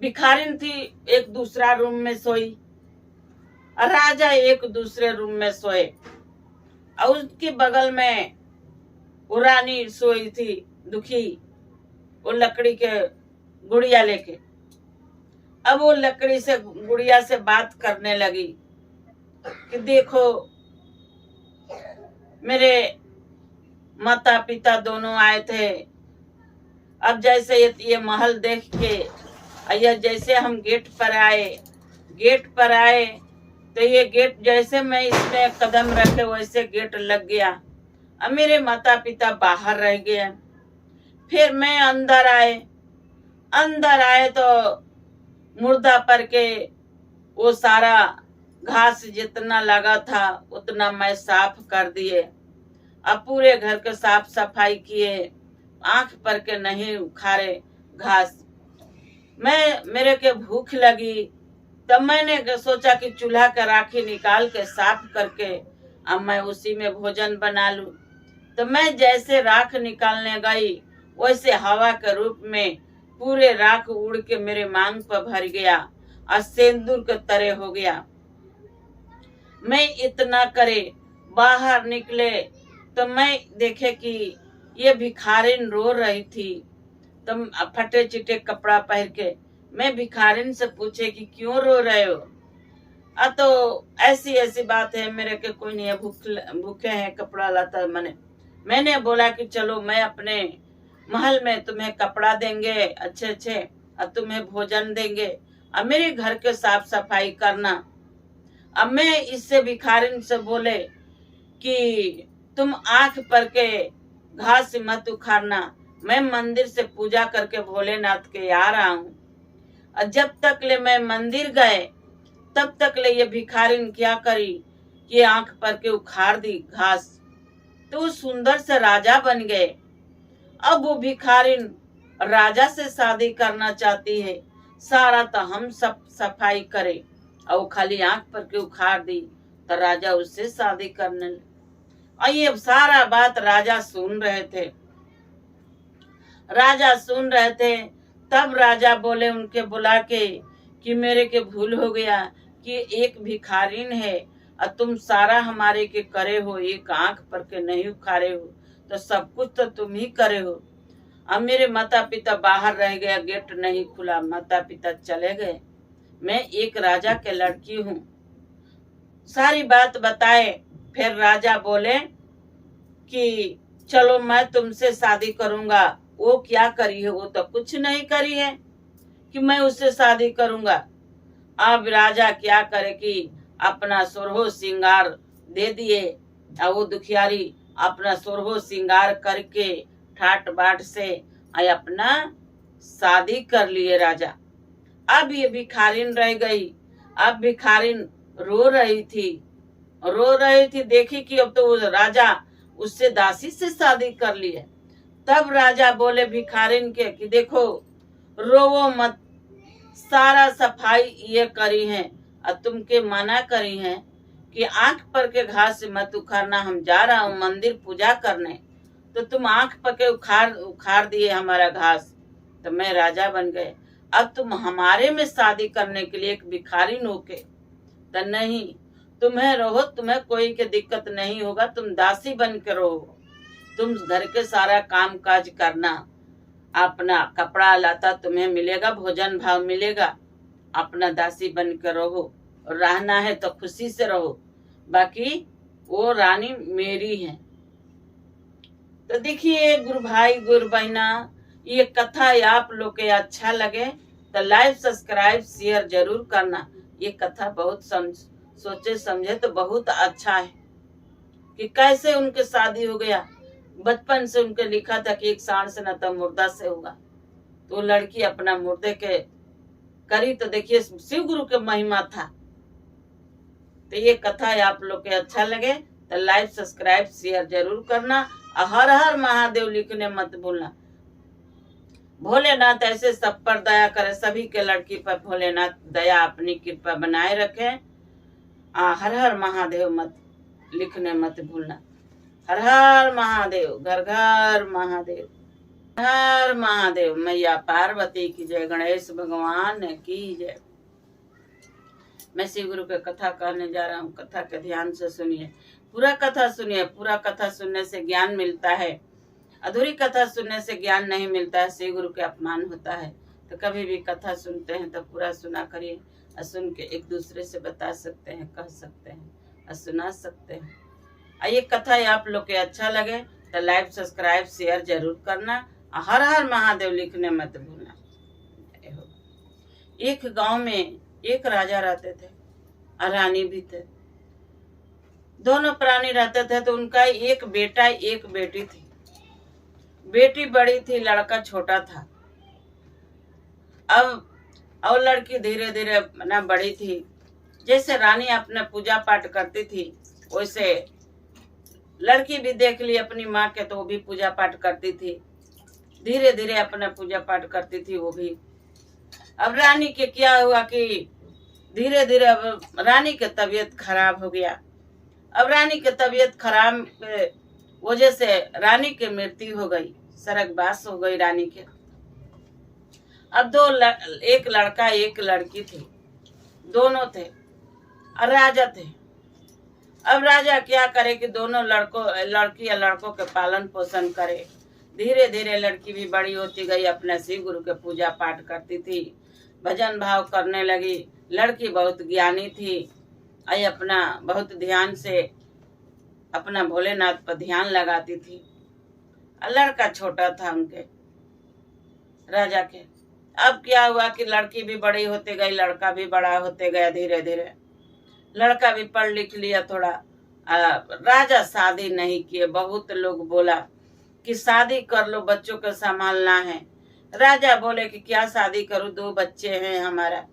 भिखारिन थी एक दूसरा रूम में सोई, राजा एक दूसरे रूम में सोए, और उसके बगल में वो रानी सोई थी दुखी, वो लकड़ी के गुड़िया लेके। अब वो लकड़ी से गुड़िया से बात करने लगी कि देखो मेरे माता पिता दोनों आए थे, अब जैसे ये महल देख के या जैसे हम गेट पर आए तो ये गेट जैसे मैं इसमें कदम रखे वैसे गेट लग गया। अब मेरे माता पिता बाहर रह गए। फिर मैं अंदर आए तो मुर्दा पर के वो सारा घास जितना लगा था उतना मैं साफ कर दिए। अब पूरे घर के साफ सफाई किए, आंख पर के नहीं उखाड़े घास। मेरे के भूख लगी तब मैंने सोचा कि चूल्हा का राखी निकाल के साफ करके अब मैं उसी में भोजन बना लूं। तो मैं जैसे राख निकालने गई वैसे हवा के रूप में पूरे राख उड़ के मेरे मांग पर भर गया और सिंदूर के तरह हो गया। मैं इतना करे बाहर निकले तो मैं देखे कि ये भिखारिन रो रही थी। तो फटे चिटे कपड़ा पहन के मैं भिखारिन से पूछे कि क्यों रो रहे हो? तो ऐसी बात है, मेरे के कोई नहीं है, भूखे हैं, कपड़ा लाता मैंने बोला कि चलो मैं अपने महल में तुम्हें कपड़ा देंगे अच्छे और तुम्हें भोजन देंगे और मेरे घर के साफ सफाई करना। अब मैं इससे भिखारिन से बोले कि तुम आंख पर के घास मत उखाड़ना, मैं मंदिर से पूजा करके भोलेनाथ के आ रहा हूँ। और जब तक ले मैं मंदिर गए तब तक ले ये भिखारिन क्या करी कि आंख पर के उखाड़ दी घास, तो सुंदर से राजा बन गए। अब वो भिखारिन राजा से शादी करना चाहती है, सारा तो हम सब सफाई करे और खाली आंख पर के उखाड़ दी, तो राजा उससे शादी करने लगे। और ये सारा बात राजा सुन रहे थे। तब राजा बोले उनके बुला के कि मेरे के भूल हो गया कि एक भिखारिन है और तुम सारा हमारे के करे हो, एक आंख पर के नहीं उखाड़े हो, तो सब कुछ तो तुम ही करे हो। अब मेरे माता पिता बाहर रह गया, गेट नहीं खुला, माता पिता चले गए, मैं एक राजा के लड़की हूँ। सारी बात बताए। फिर राजा बोले कि चलो मैं तुमसे शादी करूंगा। वो क्या करी है? वो तो कुछ नहीं करी है कि मैं उससे शादी करूंगा। अब राजा क्या करे कि अपना सोरहो श्रृंगार दे दिए और वो दुखियारी अपना सोरहो श्रृंगार करके ठाट बाट से अपना शादी कर लिए राजा। अब ये भिखारिन रह गई। अब भिखारिन रो रही थी, देखी कि अब तो वो राजा उससे दासी से शादी कर लिए। तब राजा बोले भिखारिन के कि देखो रोवो मत, सारा सफाई ये करी है और तुमके मना करी है कि आंख पर के घास मत उखाड़ना, हम जा रहा हूँ मंदिर पूजा करने, तो तुम आंख पर के उखाड़ दिए हमारा घास, तो मैं राजा बन गए। अब तुम हमारे में शादी करने के लिए एक भिखारिन होके, तो नहीं, तुम्हें रहो, तुम्हें कोई के दिक्कत नहीं होगा, तुम दासी बन के रहो, तुम घर के सारा काम काज करना, अपना कपड़ा लाता तुम्हें मिलेगा, भोजन भाव मिलेगा, अपना दासी बन के रहो, रहना है तो खुशी से रहो, बाकी वो रानी मेरी है। तो देखिए गुरु भाई गुरु बहना, ये कथा आप लोग के अच्छा लगे तो लाइक सब्सक्राइब शेयर जरूर करना। ये कथा बहुत सोचे समझे तो बहुत अच्छा है कि कैसे उनके शादी हो गया। बचपन से उनके लिखा था कि एक सांड से न तो मुर्दा से होगा, तो लड़की अपना मुर्दे के करी, तो देखिए शिव गुरु के महिमा था। तो ये कथा आप लोग के अच्छा लगे तो लाइक सब्सक्राइब शेयर जरूर करना और हर हर महादेव लिखने मत भूलना। भोलेनाथ ऐसे सब पर दया करे, सभी के लड़की पर भोलेनाथ दया अपनी कृपा बनाए रखे। हर हर महादेव मत लिखने मत भूलना। हर हर महादेव, घर घर महादेव, हर महादेव। मैया पार्वती की जय, गणेश भगवान की जय। मैं शिव गुरु के कथा कहने जा रहा हूँ। कथा के ध्यान से सुनिए, पूरा कथा सुनिए। पूरा कथा सुनने से ज्ञान मिलता है, अधूरी कथा सुनने से ज्ञान नहीं मिलता है, शिव गुरु के अपमान होता है। तो कभी भी कथा सुनते हैं तो पूरा सुना करिए, और सुन के एक दूसरे से बता सकते हैं, कह सकते हैं और सुना सकते हैं। ये कथा आप लोग के अच्छा लगे तो लाइक सब्सक्राइब शेयर जरूर करना, और हर हर महादेव लिखने मत भूलना। एक गांव में एक राजा रहते थे और रानी भी थे। दोनों प्राणी रहते थे। तो उनका एक बेटा एक बेटी थी। बेटी बड़ी थी, लड़का छोटा था। अब और लड़की धीरे धीरे ना बड़ी थी। जैसे रानी अपने पूजा पाठ करती थी, वैसे लड़की भी देख ली अपनी माँ के, तो वो भी पूजा पाठ करती थी। धीरे धीरे अपना पूजा पाठ करती थी वो भी। अब रानी के क्या हुआ कि धीरे धीरे अब रानी की तबीयत खराब हो गया। अब रानी की तबीयत खराब के वजह से रानी की मृत्यु हो गई, स्वर्गवास हो गई रानी के। अब एक लड़का एक लड़की थी, दोनों थे और राजा थे। अब राजा क्या करे कि दोनों लड़की या लड़कों के पालन पोषण करे। धीरे धीरे लड़की भी बड़ी होती गई, अपने शिव गुरु के पूजा पाठ करती थी, भजन भाव करने लगी। लड़की बहुत ज्ञानी थी, अपना बहुत ध्यान से अपना भोलेनाथ पर ध्यान लगाती थी। लड़का छोटा था उनके राजा के। अब क्या हुआ कि लड़की भी बड़ी होते गई, लड़का भी बड़ा होते गया। धीरे धीरे लड़का भी पढ़ लिख लिया थोड़ा। राजा शादी नहीं किए। बहुत लोग बोला कि शादी कर लो, बच्चों को संभालना है। राजा बोले कि क्या शादी करूं, 2 बच्चे हैं हमारा।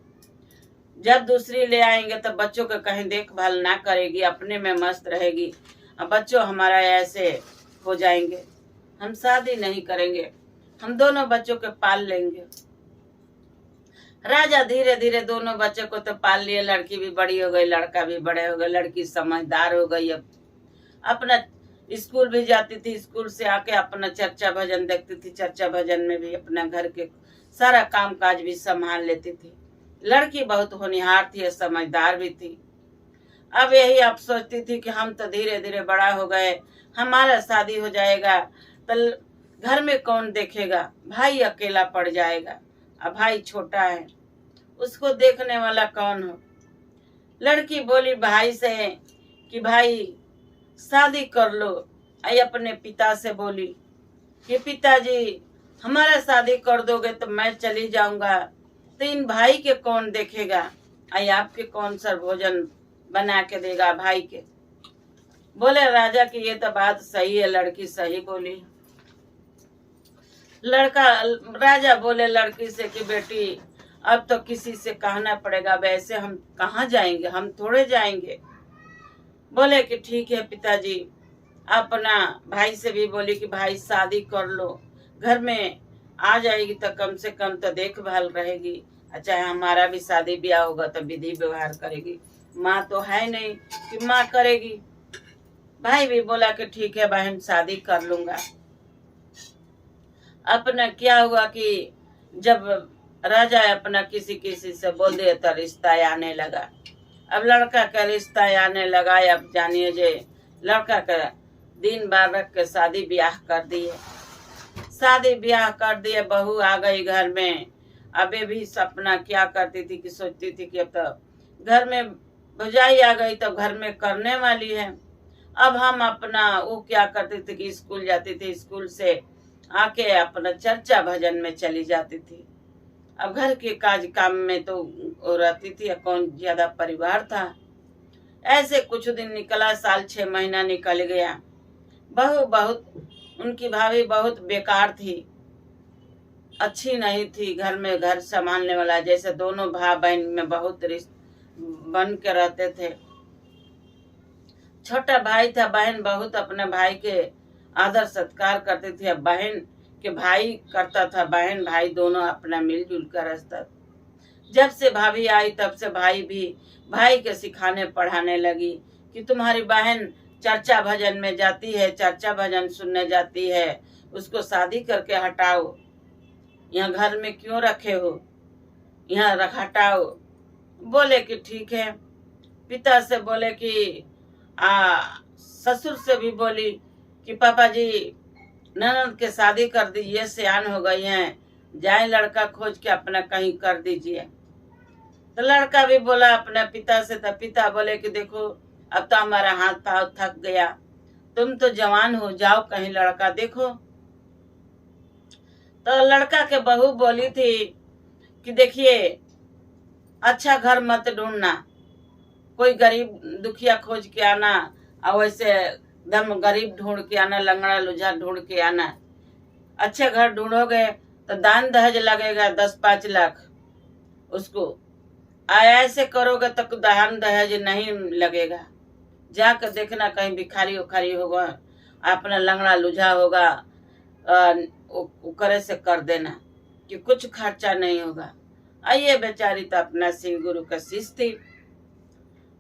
जब दूसरी ले आएंगे तो बच्चों को कहीं देखभाल ना करेगी, अपने में मस्त रहेगी, अब बच्चों हमारा ऐसे हो जाएंगे। हम शादी नहीं करेंगे, हम दोनों बच्चों को पाल लेंगे। राजा धीरे धीरे दोनों बच्चों को तो पाल लिए। लड़की भी बड़ी हो गई, लड़का भी बड़े हो गए। लड़की समझदार हो गई। अब अपना स्कूल भी जाती थी, स्कूल से आके अपना चर्चा भजन देखती थी। चर्चा भजन में भी अपना घर के सारा काम काज भी संभाल लेती थी। लड़की बहुत होनहार थी, समझदार भी थी। अब यही आप सोचती थी कि हम तो धीरे धीरे बड़ा हो गए, हमारा शादी हो जाएगा तो घर में कौन देखेगा, भाई अकेला पड़ जाएगा। अब भाई छोटा है, उसको देखने वाला कौन हो। लड़की बोली भाई से कि भाई शादी कर लो। अपने पिता से बोली कि पिताजी हमारा शादी कर दोगे तो मैं चली जाऊंगा, तो इन भाई के कौन देखेगा, आपके कौन सा भोजन बना के देगा भाई के। बोले राजा कि ये तो बात सही है, लड़की सही बोली। राजा बोले लड़की से कि बेटी अब तो किसी से कहना पड़ेगा, वैसे हम कहाँ जाएंगे, हम थोड़े जाएंगे। बोले कि ठीक है पिताजी। अपना भाई से भी बोली कि भाई शादी कर लो, घर में आ जाएगी तो कम से कम तो देखभाल रहेगी। अच्छा हमारा भी शादी ब्याह होगा तो विधि व्यवहार करेगी, माँ तो है नहीं कि माँ करेगी। भाई भी बोला कि ठीक है बहन शादी कर लूंगा। अपना क्या हुआ कि जब राजा अपना किसी किसी से बोल दिया तो रिश्ता आने लगा। अब लड़का का रिश्ता आने लगा। अब जानिए जे लड़का का दिन बार रख के शादी ब्याह कर दिए। शादी ब्याह कर दिए, बहू आ गई घर में। अबे भी सपना क्या करती थी कि सोचती थी कि अब तो घर में भौजाई आ गई तो घर में करने वाली है। अब हम अपना वो क्या करती थी कि स्कूल जाती थी, स्कूल से आके अपना चर्चा भजन में चली जाती थी। अब घर के काज काम में तो वो रहती थी, कौन ज्यादा परिवार था। ऐसे कुछ दिन निकला, साल 6 महीना निकल गया। बहू बहुत उनकी भाभी बहुत बेकार थी, अच्छी नहीं थी। घर में घर संभालने वाला, जैसे दोनों भाई बहन में बहुत बन के रहते थे। छोटा भाई था, बहन बहुत अपने भाई के आदर सत्कार करती थी। अब बहन के भाई करता था, बहन भाई दोनों अपना मिलजुल कर रहता। जब से भाभी आई तब से भाई भी भाई के सिखाने पढ़ाने लगी कि तुम्हारी बहन चर्चा भजन में जाती है, चर्चा भजन सुनने जाती है, उसको शादी करके हटाओ, यहाँ घर में क्यों रखे हो, यहाँ हटाओ। बोले कि ठीक है। पिता से बोले कि ससुर से भी बोली कि पापा जी ननद के शादी कर दी, ये सियान हो गई हैं, जाए लड़का खोज के अपना कहीं कर दीजिए। तो लड़का भी बोला अपने पिता से, तो पिता बोले कि देखो अब तो हमारा हाथ पाँव थक गया, तुम तो जवान हो, जाओ कहीं लड़का देखो। तो लड़का के बहू बोली थी कि देखिए अच्छा घर मत ढूंढना, कोई गरीब दुखिया खोज के आना, और वैसे दम गरीब ढूंढ के आना, लंगड़ा लुझा ढूंढ के आना। अच्छे घर ढूंढोगे तो दान दहेज लगेगा 10-5 लाख उसको, ऐसे करोगे तो दान दहेज नहीं लगेगा। जाकर देखना कहीं भिखारी उखारी होगा, अपना लंगड़ा लुझा होगा, करे से कर देना कि कुछ खर्चा नहीं होगा। ये बेचारी तो अपना शिव गुरु का शिष्य थी,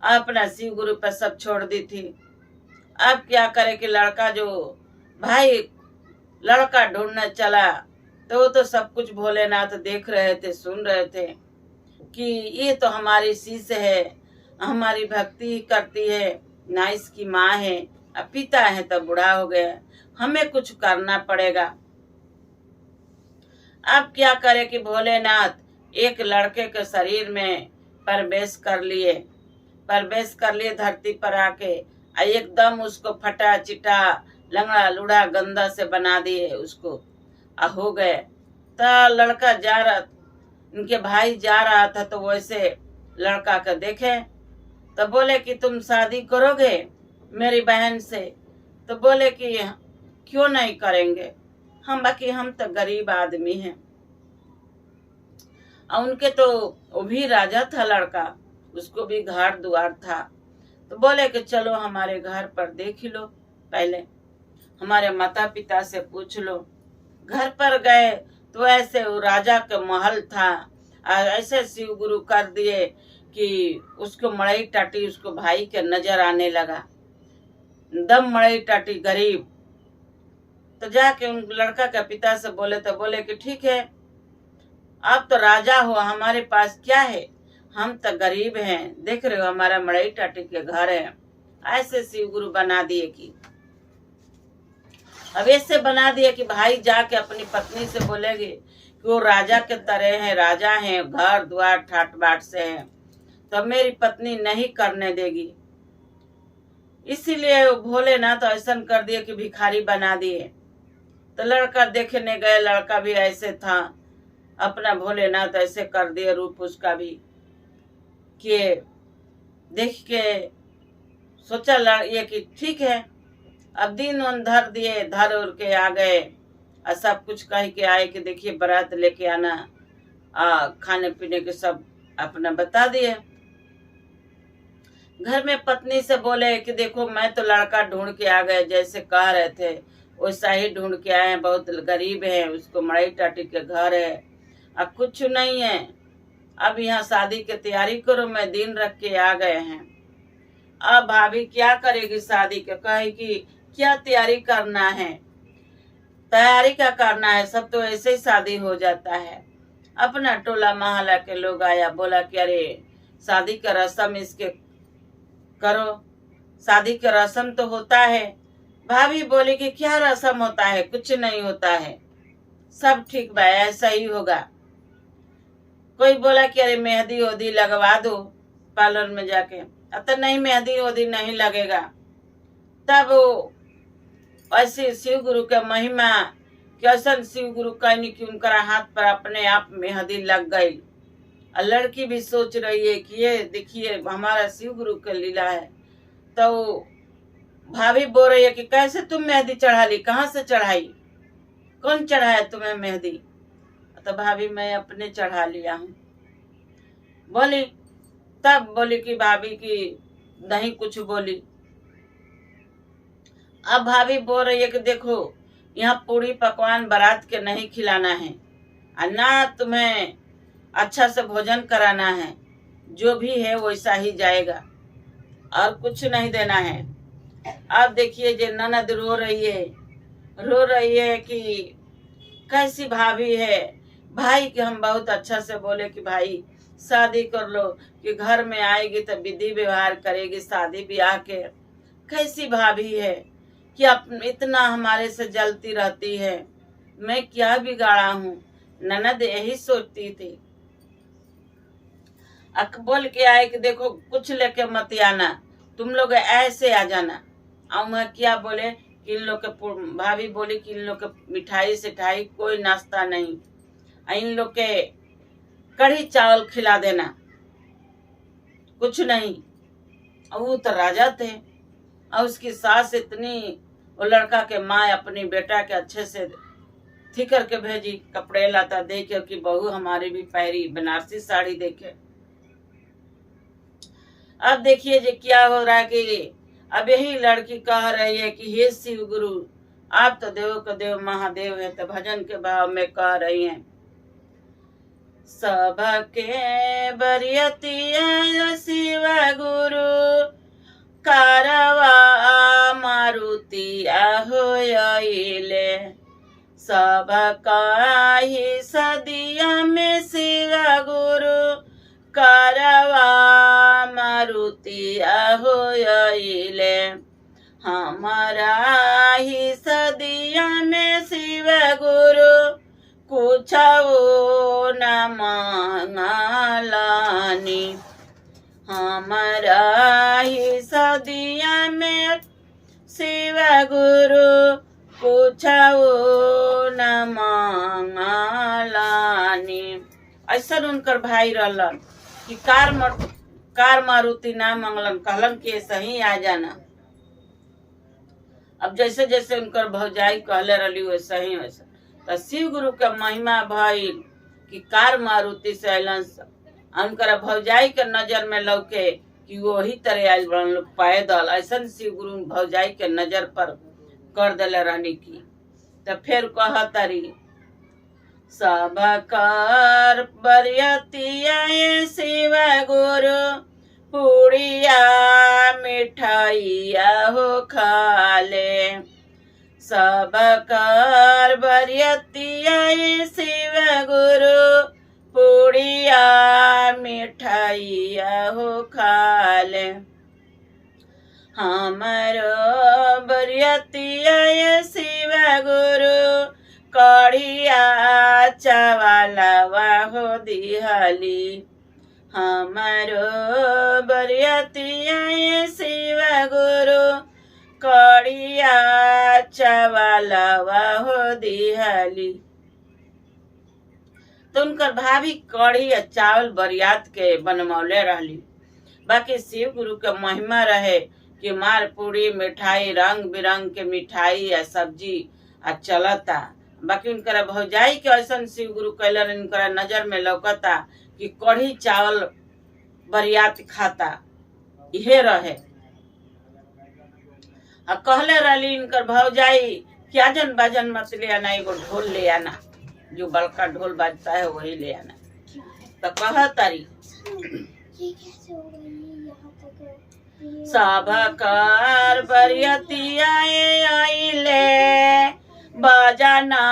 अपना शिव गुरु पर सब छोड़ दी थी। अब क्या करे कि लड़का जो भाई लड़का ढूंढने चला तो वो तो सब कुछ भोलेनाथ देख रहे थे, सुन रहे थे कि ये तो हमारी शिष्य है, हमारी भक्ति करती है, ना इसकी माँ है, अब पिता है तो बूढ़ा हो गया, हमें कुछ करना पड़ेगा। अब क्या करे कि भोलेनाथ एक लड़के के शरीर में प्रवेश कर लिए धरती पर आके, एकदम उसको फटा चिटा लंगड़ा लूढ़ा गंदा से बना दिए उसको, हो गए। तो लड़का जा रहा, उनके भाई जा रहा था, तो वैसे लड़का का देखे तो बोले कि तुम शादी करोगे मेरी बहन से? तो बोले कि क्यों नहीं करेंगे, हम तो गरीब आदमी हैं। और उनके तो वो भी राजा था लड़का, उसको भी घर द्वार था। तो बोले कि चलो हमारे घर पर देख लो, पहले हमारे माता पिता से पूछ लो। घर पर गए तो ऐसे वो राजा का महल था, ऐसे शिव गुरु कर दिए कि उसको मड़ई टाटी उसको भाई के नजर आने लगा, दम मड़ई टाटी गरीब। तो जाके उन लड़का के पिता से बोले, तो बोले कि ठीक है, आप तो राजा हो, हमारे पास क्या है, हम तो गरीब हैं, देख रहे हो हमारा मड़ई टाटी के घर है। ऐसे शिव गुरु बना दिए कि अब ऐसे बना दिए कि भाई जाके अपनी पत्नी से बोलेगी कि वो राजा के तरह है, राजा हैं, घर द्वार ठाट बाट से हैं, तो मेरी पत्नी नहीं करने देगी। इसीलिए भोलेनाथ तो ऐसा कर दिए कि भिखारी बना दिए। तो लड़का देखने गए, लड़का भी ऐसे था, अपना भोलेनाथ ऐसे कर दिए रूप उसका भी, कि देख के सोचा ये कि ठीक है। अब दिन उन धर दिए, धर उड़ के आ गए, और सब कुछ कह के आए कि देखिए बारात लेके आना, खाने पीने के सब अपना बता दिए। घर में पत्नी से बोले कि देखो मैं तो लड़का ढूंढ के आ गए, जैसे कह रहे थे वैसा ही ढूंढ के आए हैं, बहुत गरीब है, उसको मड़ई टाटी के घर है, अब कुछ नहीं है, अब यहाँ शादी की तैयारी करो, मैं दिन रख के आ गए हैं। अब भाभी क्या करेगी शादी के, कहे कि क्या तैयारी करना है, तैयारी क्या करना है, सब तो ऐसे ही शादी हो जाता है। अपना टोला मोहल्ला के लोग आया, बोला कि अरे शादी का रस्म इसके करो, शादी का रस्म तो होता है। भाभी बोली कि क्या रस्म होता है, कुछ नहीं होता है, सब ठीक बा, ऐसा ही होगा। कोई बोला कि अरे मेहंदी ओदी लगवा दो पार्लर में जाके, अब तो नहीं मेहंदी ओदी नहीं लगेगा। तब ऐसे शिव गुरु के महिमा कैसा शिव गुरु कहनी कि उनका हाथ पर अपने आप मेहंदी लग गई। और लड़की भी सोच रही है कि ये देखिए हमारा शिव गुरु का लीला है। तो भाभी बोल रही है कि कैसे तुम मेहंदी चढ़ा ली, कहाँ से चढ़ाई, कौन चढ़ाया तुम्हें मेहंदी? तो भाभी मैं अपने चढ़ा लिया हूँ बोली। तब बोली कि भाभी की नहीं कुछ बोली। अब भाभी बोल रही है कि देखो यहाँ पूरी पकवान बारात के नहीं खिलाना है, और ना तुम्हें अच्छा से भोजन कराना है, जो भी है वैसा ही जाएगा और कुछ नहीं देना है। आप देखिए जे ननद रो रही है कि कैसी भाभी है। भाई के हम बहुत अच्छा से बोले कि भाई शादी कर लो, कि घर में आएगी तो विधि व्यवहार करेगी शादी ब्याह के। कैसी भाभी है कि इतना हमारे से जलती रहती है। मैं क्या बिगाड़ा हूँ। ननद यही सोचती थी। बोल के आए कि देखो कुछ लेके मत आना, तुम लोग ऐसे आ जाना। और मैं क्या बोले कि इन लोग के भाभी बोली कि इन लोग के मिठाई सिठाई कोई नाश्ता नहीं, इन लोग के कढ़ी चावल खिला देना, कुछ नहीं। और वो तो राजा थे। और उसकी सास इतनी, वो लड़का के माँ अपनी बेटा के अच्छे से थी करके भेजी, कपड़े लाता देखे कि बहू हमारी भी पैरी बनारसी साड़ी देखे। अब देखिए जी क्या हो रहा है कि अब यही लड़की कह रही है कि हे शिव गुरु, आप तो देव को देव महादेव है। तो भजन के भाव में कह रही हैं, सबके बरियतिया शिव गुरु कारवा मारुति होइले। सबका ही सदिया में शिव गुरु कारवा मारुति होइले। हमारा ही सदिया में शिव गुरु कुछ न मांगलानी। हमारा ही सदिया में शिव गुरु कुछ न मांगलानी। ऐसा उनकर भाई रहलन कि कार मारुति ना मंगलन, कहलन कि सही आ जाना। अब जैसे जैसे उनकर भौजाई कहले रही वैसे ही वैसा तो शिव गुरु के महिमा भइल कि कार मारुति से अलन। उनकर भौजाई के नजर में लौके कि वही तरह आयल बड़न लोग पैदल। ऐसा शिव गुरु भौजाई के नजर पर कर दिले रहनी की। तो फिर कहतरी, सब कर बरियतिया शिव गुरु पूड़िया मिठाइया हो खाले। सब कर बरियतिया शिव गुरु पूड़िया मिठाइया हो खाले। हमारो बरियतिया शिव गुरु कढ़िया चावलवा हो दिहली। हमारो बरियतिया शिव गुरु कढ़िया चावलवा हो दिहली। तो उनकर भाभी कढ़ी या चावल बरियात के बनमौले रहली। बाकी शिव गुरु के महिमा रहे कि मार पूरी मिठाई रंग बिरंग के मिठाई या सब्जी चलता। बाकी उनकर भौजाई के ऐसा शिव गुरु कैलन इनकर नजर में लौकता कि कढ़ी चावल बरियात खाता इहे रहे। कहले रहली इनकर भौजाई क्या जन बाजन मत ले आना, एगो ढोल ले आना, जो बड़का ढोल बाजता है वही ले आना। तो कह तारी, सब कर बरियतिया आइले बजाना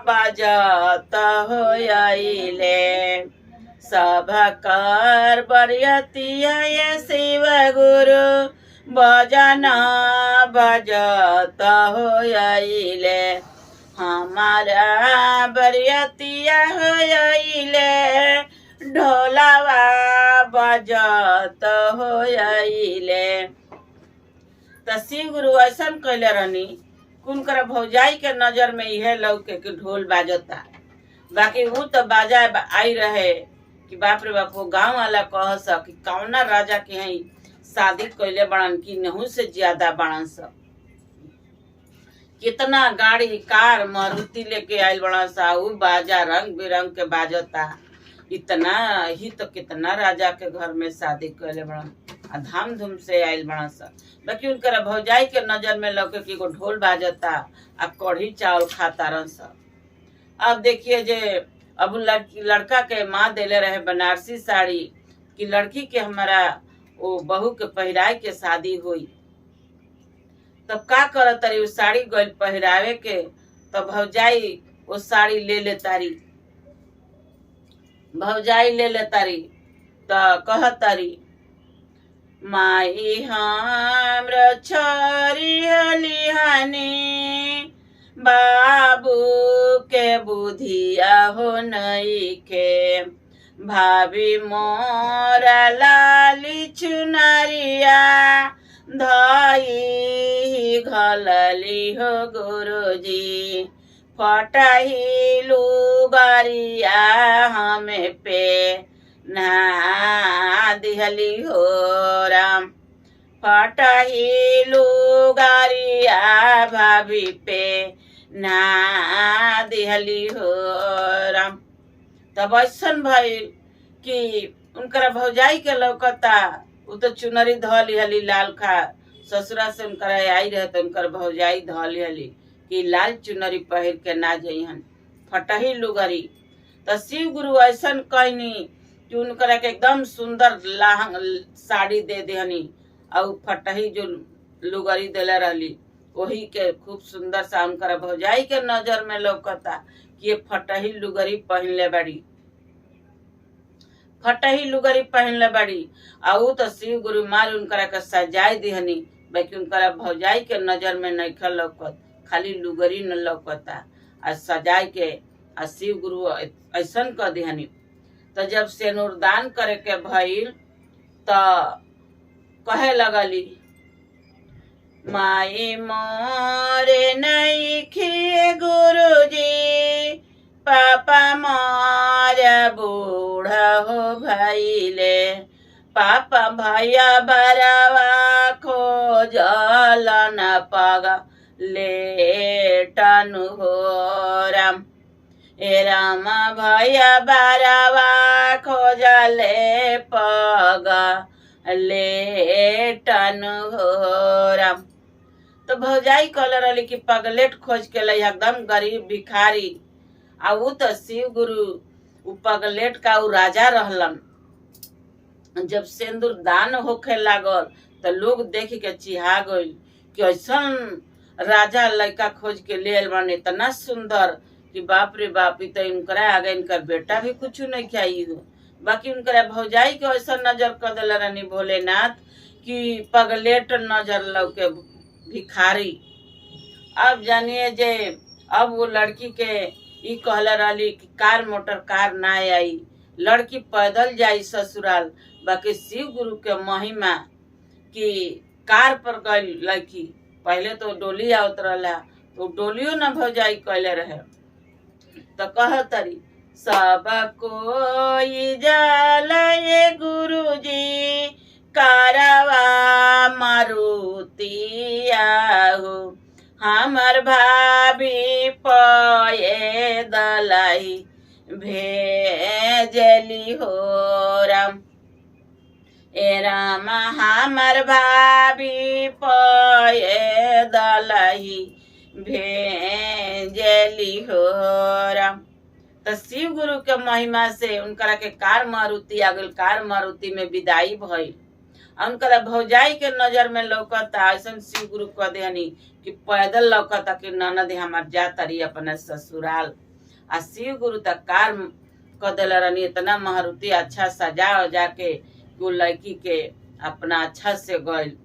बजत हो आइले। सब कर बरियतिया शिव गुरु बजाना बजत हो आइले। हमारा बरियतिया हो आइले ढोलवा बजत हो आइले। तो शिव गुरु ऐसा कहले रहनी उनकर भौजाई के नजर में यह लौके कि ढोल बाजता। बाकी वो तो बाजा आई रहे कि बाप रे बाप, वो गांव वाला कह सक कि कौना राजा के हैं शादी कैले बड़न की नहू से ज्यादा बड़न सब। कितना गाड़ी कार मारुति लेके आयल बड़ा सा, वो बाजा रंग बिरंग के बाजता। इतना ही तो कितना राजा के घर में शादी कैले बड़ा धाम धूम से आयल बड़ा सा। बाकी उनकर भौजाई के नजर में लौके कि एगो ढोल बाजता आ कढ़ी चावल खाता रह सब। अब देखिए जे अब लड़का के माँ देले रहे बनारसी साड़ी कि लड़की के हमारा वो बहू के पहिराय के शादी हुई। तब का करत तारी, वो साड़ी गइल पहिरावे के, तब भौजाई वो साड़ी ले ले तारी, भौजाई ले ले तारी। तो कह तारी, माई हमरा छोरी हलिहानी, बाबू के बुधिया हो नइखे, भाभी मोरा लाली चुनरिया, धई घलली हो गुरुजी, फटही लुगरिया हमें पे ना दिहली हो राम, फटही लुगरिया भाभी पे ना दिहली हो राम। तब ऐसन भइल कि उनकरा भौजाई के लौकता, उ तो चुनरी ध लिहली लाल खा, ससुरा से उनकरा आई रहे तो उनकर भौजाई ध लिहली कि लाल चुनरी पहिर के ना जइहन, फटही लुगरी। तो शिव गुरु ऐसन कहनी कि उनकरा के एकदम सुंदर साड़ी दे देहनी, और फटही जो लुगरी देले रहली वही के खूब सुंदर सा उनकरा भौजाई के नजर में लौकता कि ये फटही लुगरी पहनले बाड़ी, फटही लुगरी पहनले बाड़ी। और तो शिव गुरु मार उनकरा के सजाई दिहनी, बाकी उनकरा भौजाई के नजर में नहीं लौकत, खाली लुगरी न लौकता, आ सजाई के आ शिव गुरु ऐसन कर दिहनी। तो जब सेनुरदान करे के भइल तो कहे लगली, माई मोरे नइखे गुरुजी, पापा मोरे बूढ़ा हो भइले, पापा भैया बरावा खोजल न पगा लेटनु हो राम, ए राम भैया बरावा खोजले पगा लेटनु हो राम। तो भौजाई कहले रहली कि पगलेट खोज के लई, एकदम गरीब भिखारी। आ उ तो शिव गुरु उ पगलेट का उ राजा रहलन। जब सिंदूर दान होखे लागल तो लोग देख के चिहा गइल कि ऐसन राजा लड़का खोज के ले आइल बाने, इतना सुंदर कि बाप रे बाप, तो इनकरा आगे इनकर बेटा भी कुछ नहीं खाई हो। बाकी उनकरा भौजाई के ऐसा नजर कर दिला रानी भोलेनाथ कि पगलेट नजर लौके भिखारी। अब जानिए जे अब वो लड़की के ई कहले रहली कि कार मोटर कार ना आई, लड़की पैदल जाई ससुराल। बाकी शिव गुरु के महिमा कि कार पर गई लड़की, पहले तो डोली आवत रहा तो डोलियो न भौजाई कहले रहे। तो कह तरी, सब कोई जलय गुरुजी, कारवा मारुतिया हो, हमर भाभी पये दलाई भेजली हो राम, ए राम हमर भाभी पये दलाई भेजली हो राम। तो शिव गुरु के महिमा से उनकरा के कार मारुति आ गइल, कार मारुति में विदाई भइल। उनकरा भौजाई के नजर में लौकता, ऐसा शिव गुरु कह देहनी कि पैदल लौकता कि ननद हमार जा तरी अपने ससुराल। आ शिव गुरु तक कार कह दिला रहनी, इतना मारुति अच्छा सजा उजा के वो लड़की के अपना अच्छा से गइल।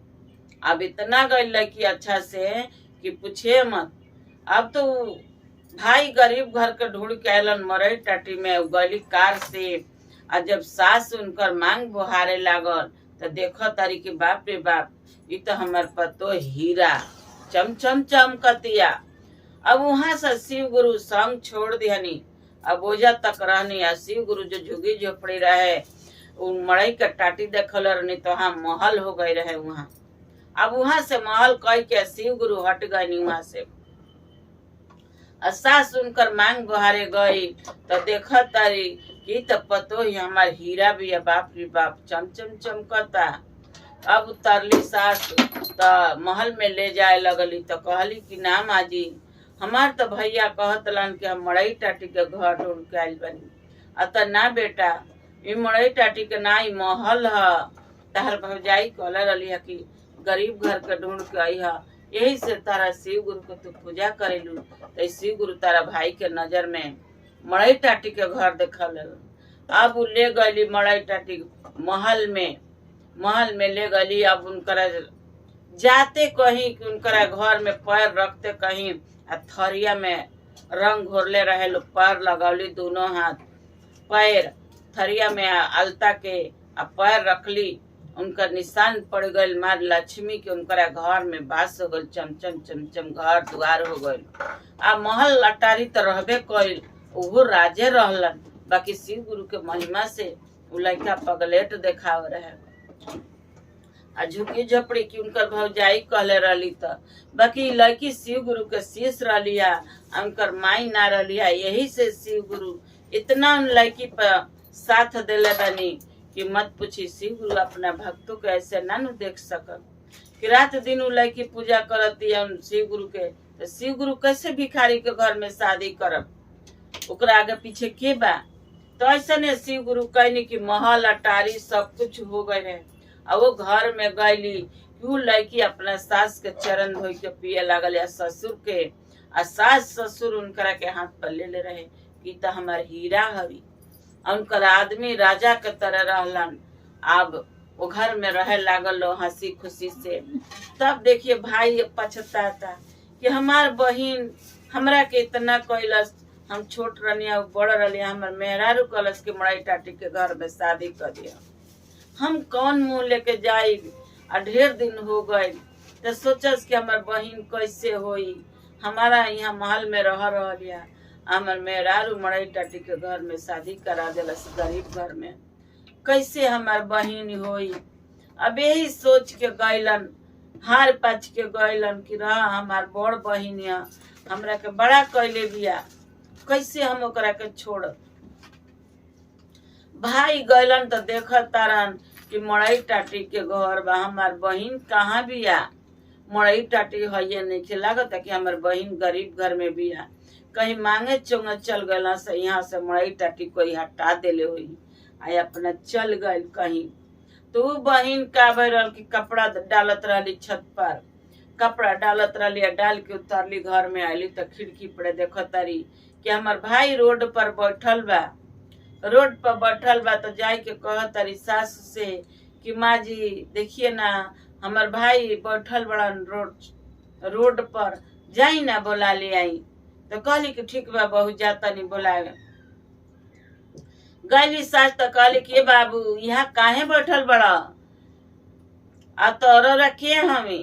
अब इतना गइल लड़की अच्छा से कि पूछे मत। अब तो भाई गरीब घर के ढूंढ के आयलन मरई टाटी में गली कार से। आ जब सास उनकर मांग बोहारे लागल तो देखो तारी कि बाप रे बाप, ये तो हमार पतो हीरा चमचम चमकतिया। अब वहां से शिव गुरु संग छोड़ दिहनी। अब ओजा तक रहनी। आ शिव गुरु जो झुगी झोपड़ी रहे उन मड़ई के टाटी देखल रहनी तो हाँ महल हो गई रहे वहां। अब वहां से महल कह के शिव गुरु हट गई वहां से। सास उनकर मांग बहारे गई तो देख तारी कि तो पतो ही हमार हीरा भी है, बाप रे बाप चमचम चमकता। अब उतरली सास तो महल में ले जाए लगली तो कहली कि ना माजी, हमार तो भैया कहतलन कि हम मड़ई टाटी के घर ढूंढ के आइल बनी। अतः ना बेटा, ई मड़ई टाटी के ना, ई महल है। तहर भौजाई कहले रही है कि गरीब घर के ढूंढ के आई है, यही से तारा शिव गुरु को तू पूजा करेलू, तो शिव गुरु तारा भाई के नजर में मड़ई टाटी के घर देखा ले। अब उ ले गली मड़ई टाटी महल में ले गली। अब उनकरा जाते कहीं कि उनकरा घर में पैर रखते कहीं थरिया में रंग घोरले रहे लोग, पैर लगौली दोनों हाथ पैर थरिया में अलता के पैर रखली। उनका निशान पड़ गई माँ लक्ष्मी के, उनकरा घर में बास हो गई, चमचम चमचम घर द्वार हो गई। आ महल अटारी तो रहबे कइल, ओहो राजे रहलन। बाकी शिव गुरु के महिमा से उ लड़का पगलेट देखाव रहे। आ झुकी झपड़ी की उनकर भौजाई कहले रहली, तो बाकी लड़की शिव गुरु के शीश रहलिया, उनकर माई ना रहलिया। यही से शिव गुरु इतना उन लड़की पर साथ देले बनी कि मत पूछी। शिव गुरु अपना भक्तों के ऐसे ना देख सकल कि रात दिन उ लड़की पूजा करती है शिव गुरु के, तो शिव गुरु कैसे भिखारी के घर में शादी करब, ओकरा आगे पीछे के बा। तो ऐसा ने शिव गुरु कहनी कि महल अटारी सब कुछ हो गए रहे। और वो घर में गईली कि उ लड़की अपना सास के चरण धोई के पिए लागल, या ससुर के। आ सास ससुर उनकरा के हाथ पर ले रहे कि तो हमार हीरा हवी। उनकर आदमी राजा के तरह रहलन। अब वो घर में रहे लागल लो हंसी खुशी से। तब देखिए भाई पछताता कि हमार बहिन हमरा के इतना कैलस, हम छोट रनिया बड़ रही, हमार मेहरारू कलस के मड़ई टाटी के घर में शादी कर दिया। हम कौन मुंह लेके जाई, आ ढेर दिन हो गए। तो सोचस कि हमार बहिन कैसे होई, हमारा यहाँ महल में रह लिया, हमार मेहरारू मड़ई टाटी के घर में शादी करा दिलस गरीब घर में, कैसे हमार बहिन होई। अब यही सोच के गैलन, हार पाच के गैलन कि रहा हमार बड़ बहिन हमरा के बड़ा कैले बिया, कैसे हम ओकरा के छोड़। भाई गैलन तो देख तारन कि मड़ई टाटी के घर बा, हमार बहिन कहाँ बिया। मड़ई टाटी है नहीं लागत कि हमार बहिन गरीब घर में बिया। कहीं मांगे चोंगे चल गए से यहाँ से मड़ई टाटी कोई हटा देले हुई, आई अपना चल गए कहीं। तो वो बहिन का भरल कि कपड़ा डालत रही छत पर, कपड़ा डालत रही, डाल के उतरली घर में आयली तो खिड़की पर देख तारी कि हमार भाई रोड पर बैठल बा। रोड पर बैठल बा तो जाय के कह तारी सास से कि माँ जी देखिए ना हमार भाई बैठल बड़न रोड पर, जाई ना बोला ले आई। तो कहली कि ठीक बा बहू जाता नहीं बोलावे। गईली सास तो कहली कि बाबू यहाँ काहे बैठल बड़ा, आ तोरो रखिए हमी।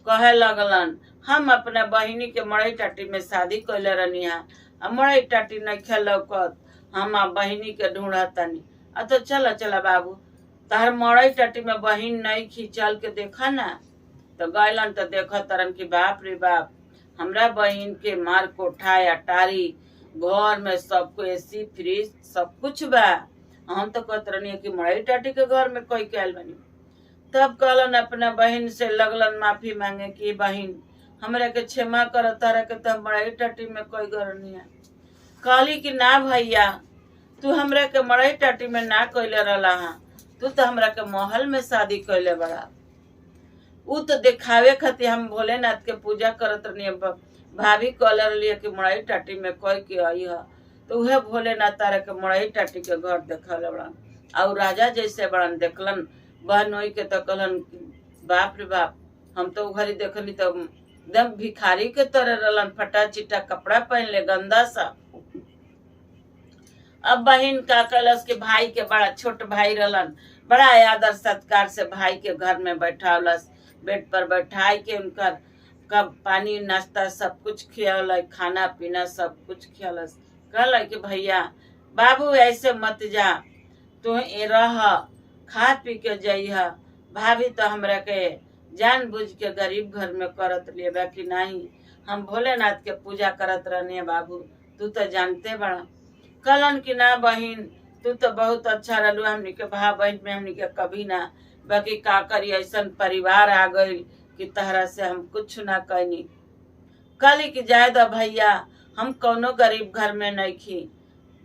कहे लगलन हम अपने बहिनी के मड़ई टाटी में शादी कैले रहनी है, मड़ई टाटी नहीं खेलौकत, हम बहिनी के ढूंढतनी। तो चला चला बाबू तार मड़ई टाटी में बहिन नहीं खींचल के देखा ना। तो गैलन तो देखा तरन की बाप रे बाप, हमरा बहिन के मार कोठा अटारी घर में सबको एसी फ्रिज सब कुछ बा। हम तो कहत रहनी कि मड़ई टाटी के घर में कोई कैल बनी। तब कहलन अपना बहन से लगलन माफी मांगे कि बहन हमरा के क्षमा कर, तारा के तो मड़ई टाटी में कोई घर नहीं है। कहली कि ना भैया तू हमरा के मड़ई टाटी में ना कैले रहला, तू तो हमरा के महल में शादी कैले बड़ा। उ तो दिखावे खातिर हम भोलेनाथ के पूजा करत रहनी, भाभी कहले रही कि मड़ई टाटी में कोई के आई है। तो वह भोलेनाथ तारा के मड़ई टाटी के घर देखल बड़न, और राजा जैसे बड़न देखलन बहन होई के। तो कहलन बाप रे बाप, हम तो घरी देखली तो एकदम भिखारी के तरह रहलन, फटा चिटा कपड़ा पहन ले गंदा सा। अब बहन का कलश के भाई के बड़ा छोट भाई रहलन, बड़ा आदर सत्कार से भाई के घर में बैठावलस, बेड पर बैठाई के उनकर कब पानी नाश्ता सब कुछ खियाल, खाना पीना सब कुछ खियालस। कहल कि भैया बाबू ऐसे मत जा, तू रह खा पी के जइह। भाभी तो हमरा के जान बुझ के गरीब घर में करत लिए बाकी नहीं, हम भोलेनाथ के पूजा करत रहने बाबू, तू तो जानते बड़ा। कहलन कि ना बहन तू तो बहुत अच्छा रहलू, हमनी के भाई बहन में हमनी के कभी ना, बाकी का करी ऐसा परिवार आ गई कि तहरा से हम कुछ ना कहनी। कहली कि जाए दो भैया, हम कौनो गरीब घर में नहीं खी,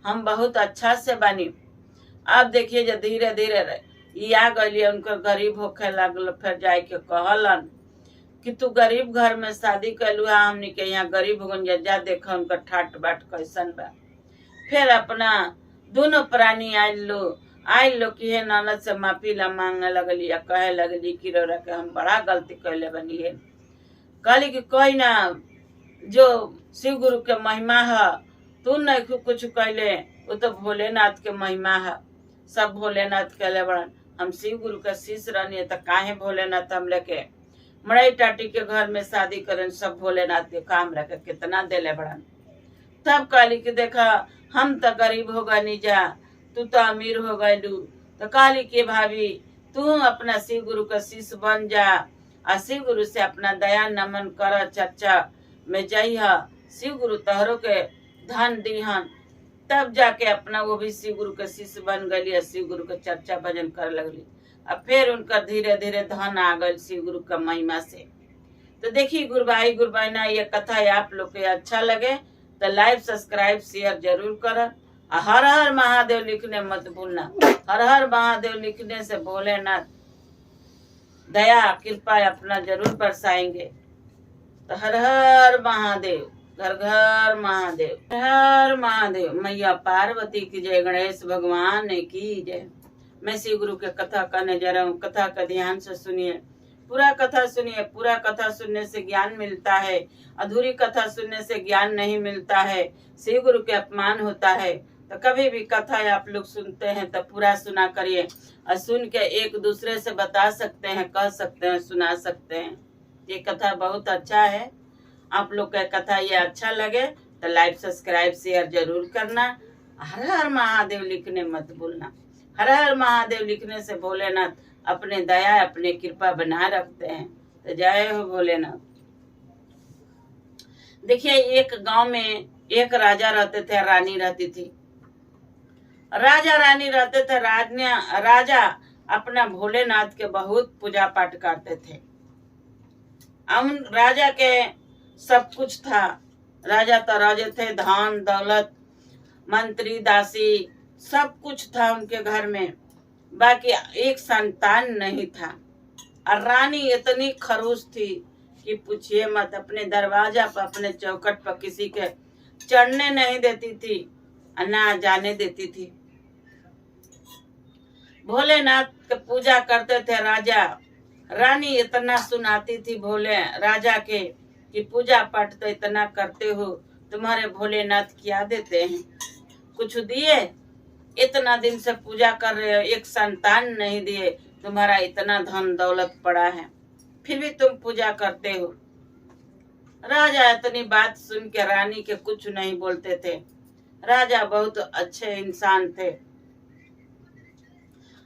हम बहुत अच्छा से बानी। अब देखिए जो धीरे धीरे ये आ गई उनकर गरीब होखे लगल, फिर जाए के कहलन कि तू गरीब घर में शादी कैलू है, हमनी के यहाँ गरीब गुंजा देखा उनका ठाट बाट कैसन बा। फिर अपना दोनों प्राणी आयल लो कि हे ननद से माफी ला मांगने लगली या कहे लगली कि रौरा के हम बड़ा गलती कैले बनी है। कहली कि कोई ना, जो शिव गुरु के महिमा है, तू नहीं कुछ कैले, वो तो भोलेनाथ के महिमा है, सब भोलेनाथ कैले बड़न। हम शिव गुरु का शिष्य रहनी है तो काहे भोलेनाथ हम लेके मड़ई टाटी के घर में शादी करें, सब भोलेनाथ के काम रखे कितना देले बड़न। तब कहली कि देखा हम तो गरीब हो गई जा, तू तो अमीर हो गयलू। तो कहली कि भाभी तू अपना शिव गुरु का शिष्य बन जा और शिव गुरु से अपना दया नमन कर, चर्चा में जइह, शिव गुरु तहरो के धन दीहन। तब जाके अपना वो भी शिव गुरु के शिष्य बन गई, शिव गुरु के चर्चा भजन कर लगली। अब फिर उनका धीरे धीरे धन आ गई शिव गुरु का महिमा से। तो देखिए गुरुभाई गुरुबहना, ये कथा आप लोग के अच्छा लगे तो लाइक सब्सक्राइब शेयर जरूर कर। हर हर महादेव लिखने मत भूलना। हर हर महादेव लिखने से भोलेनाथ दया कृपा अपना जरूर बरसाएंगे। तो हर हर महादेव, घर घर महादेव, हर हर महादेव। मैया पार्वती की जय, गणेश भगवान की जय। मैं शिव गुरु के कथा करने जा रहा हूँ। कथा का ध्यान से सुनिए, पूरा कथा सुनिए। पूरा कथा सुनने से ज्ञान मिलता है, अधूरी कथा सुनने से ज्ञान नहीं मिलता है, शिव गुरु के अपमान होता है। तो कभी भी कथा आप लोग सुनते हैं तो पूरा सुना करिए, और सुन के एक दूसरे से बता सकते हैं, कह सकते हैं, सुना सकते हैं। ये कथा बहुत अच्छा है। आप लोग का कथा ये अच्छा लगे तो लाइक सब्सक्राइब शेयर जरूर करना। हर हर महादेव लिखने मत भूलना। हर हर महादेव लिखने से भोलेनाथ अपने दया अपने कृपा बना रखते हैं। तो जय हो भोलेनाथ। देखिए एक गांव में एक राजा रहते थे, रानी रहती थी। राजा रानी रहते थे। राजा अपना भोलेनाथ के बहुत पूजा पाठ करते थे। राजा के सब कुछ था। राजा तो राजे थे, धन दौलत मंत्री दासी सब कुछ था उनके घर में, बाकी एक संतान नहीं था। और रानी इतनी खड़ूस थी कि पूछिए मत। अपने दरवाजा पर, अपने चौखट पर किसी के चढ़ने नहीं देती थी, ना जाने देती थी। भोलेनाथ की पूजा करते थे राजा। रानी इतना सुनाती थी भोले राजा के कि पूजा पाठ तो इतना करते हो, तुम्हारे भोलेनाथ क्या देते हैं? कुछ दिए? इतना दिन से पूजा कर रहे हो, एक संतान नहीं दिए, तुम्हारा इतना धन दौलत पड़ा है, फिर भी तुम पूजा करते हो। राजा इतनी बात सुन के रानी के कुछ नहीं बोलते थे। राजा बहुत अच्छे इंसान थे।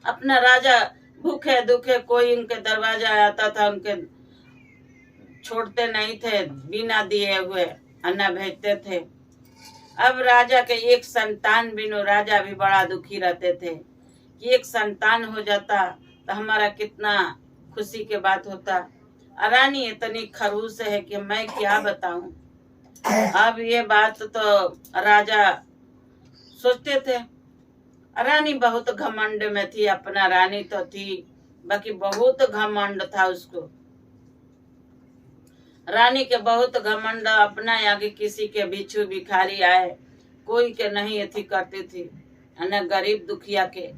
अपना राजा भूखे दुखे कोई उनके दरवाजा आता था, उनके छोड़ते नहीं थे, बिना दिए हुए अन्ना भेजते थे। अब राजा के एक संतान बिनु राजा भी बड़ा दुखी रहते थे कि एक संतान हो जाता तो हमारा कितना खुशी के बात होता। रानी इतनी खड़ूस है कि मैं क्या बताऊं। अब ये बात तो राजा सोचते थे। रानी बहुत घमंड में थी। अपना रानी तो थी, बाकी बहुत घमंड था उसको। रानी के बहुत घमंड, अपना आगे किसी के भिक्षु भिखारी आए कोई के नहीं अथी करती थी, न गरीब दुखिया के।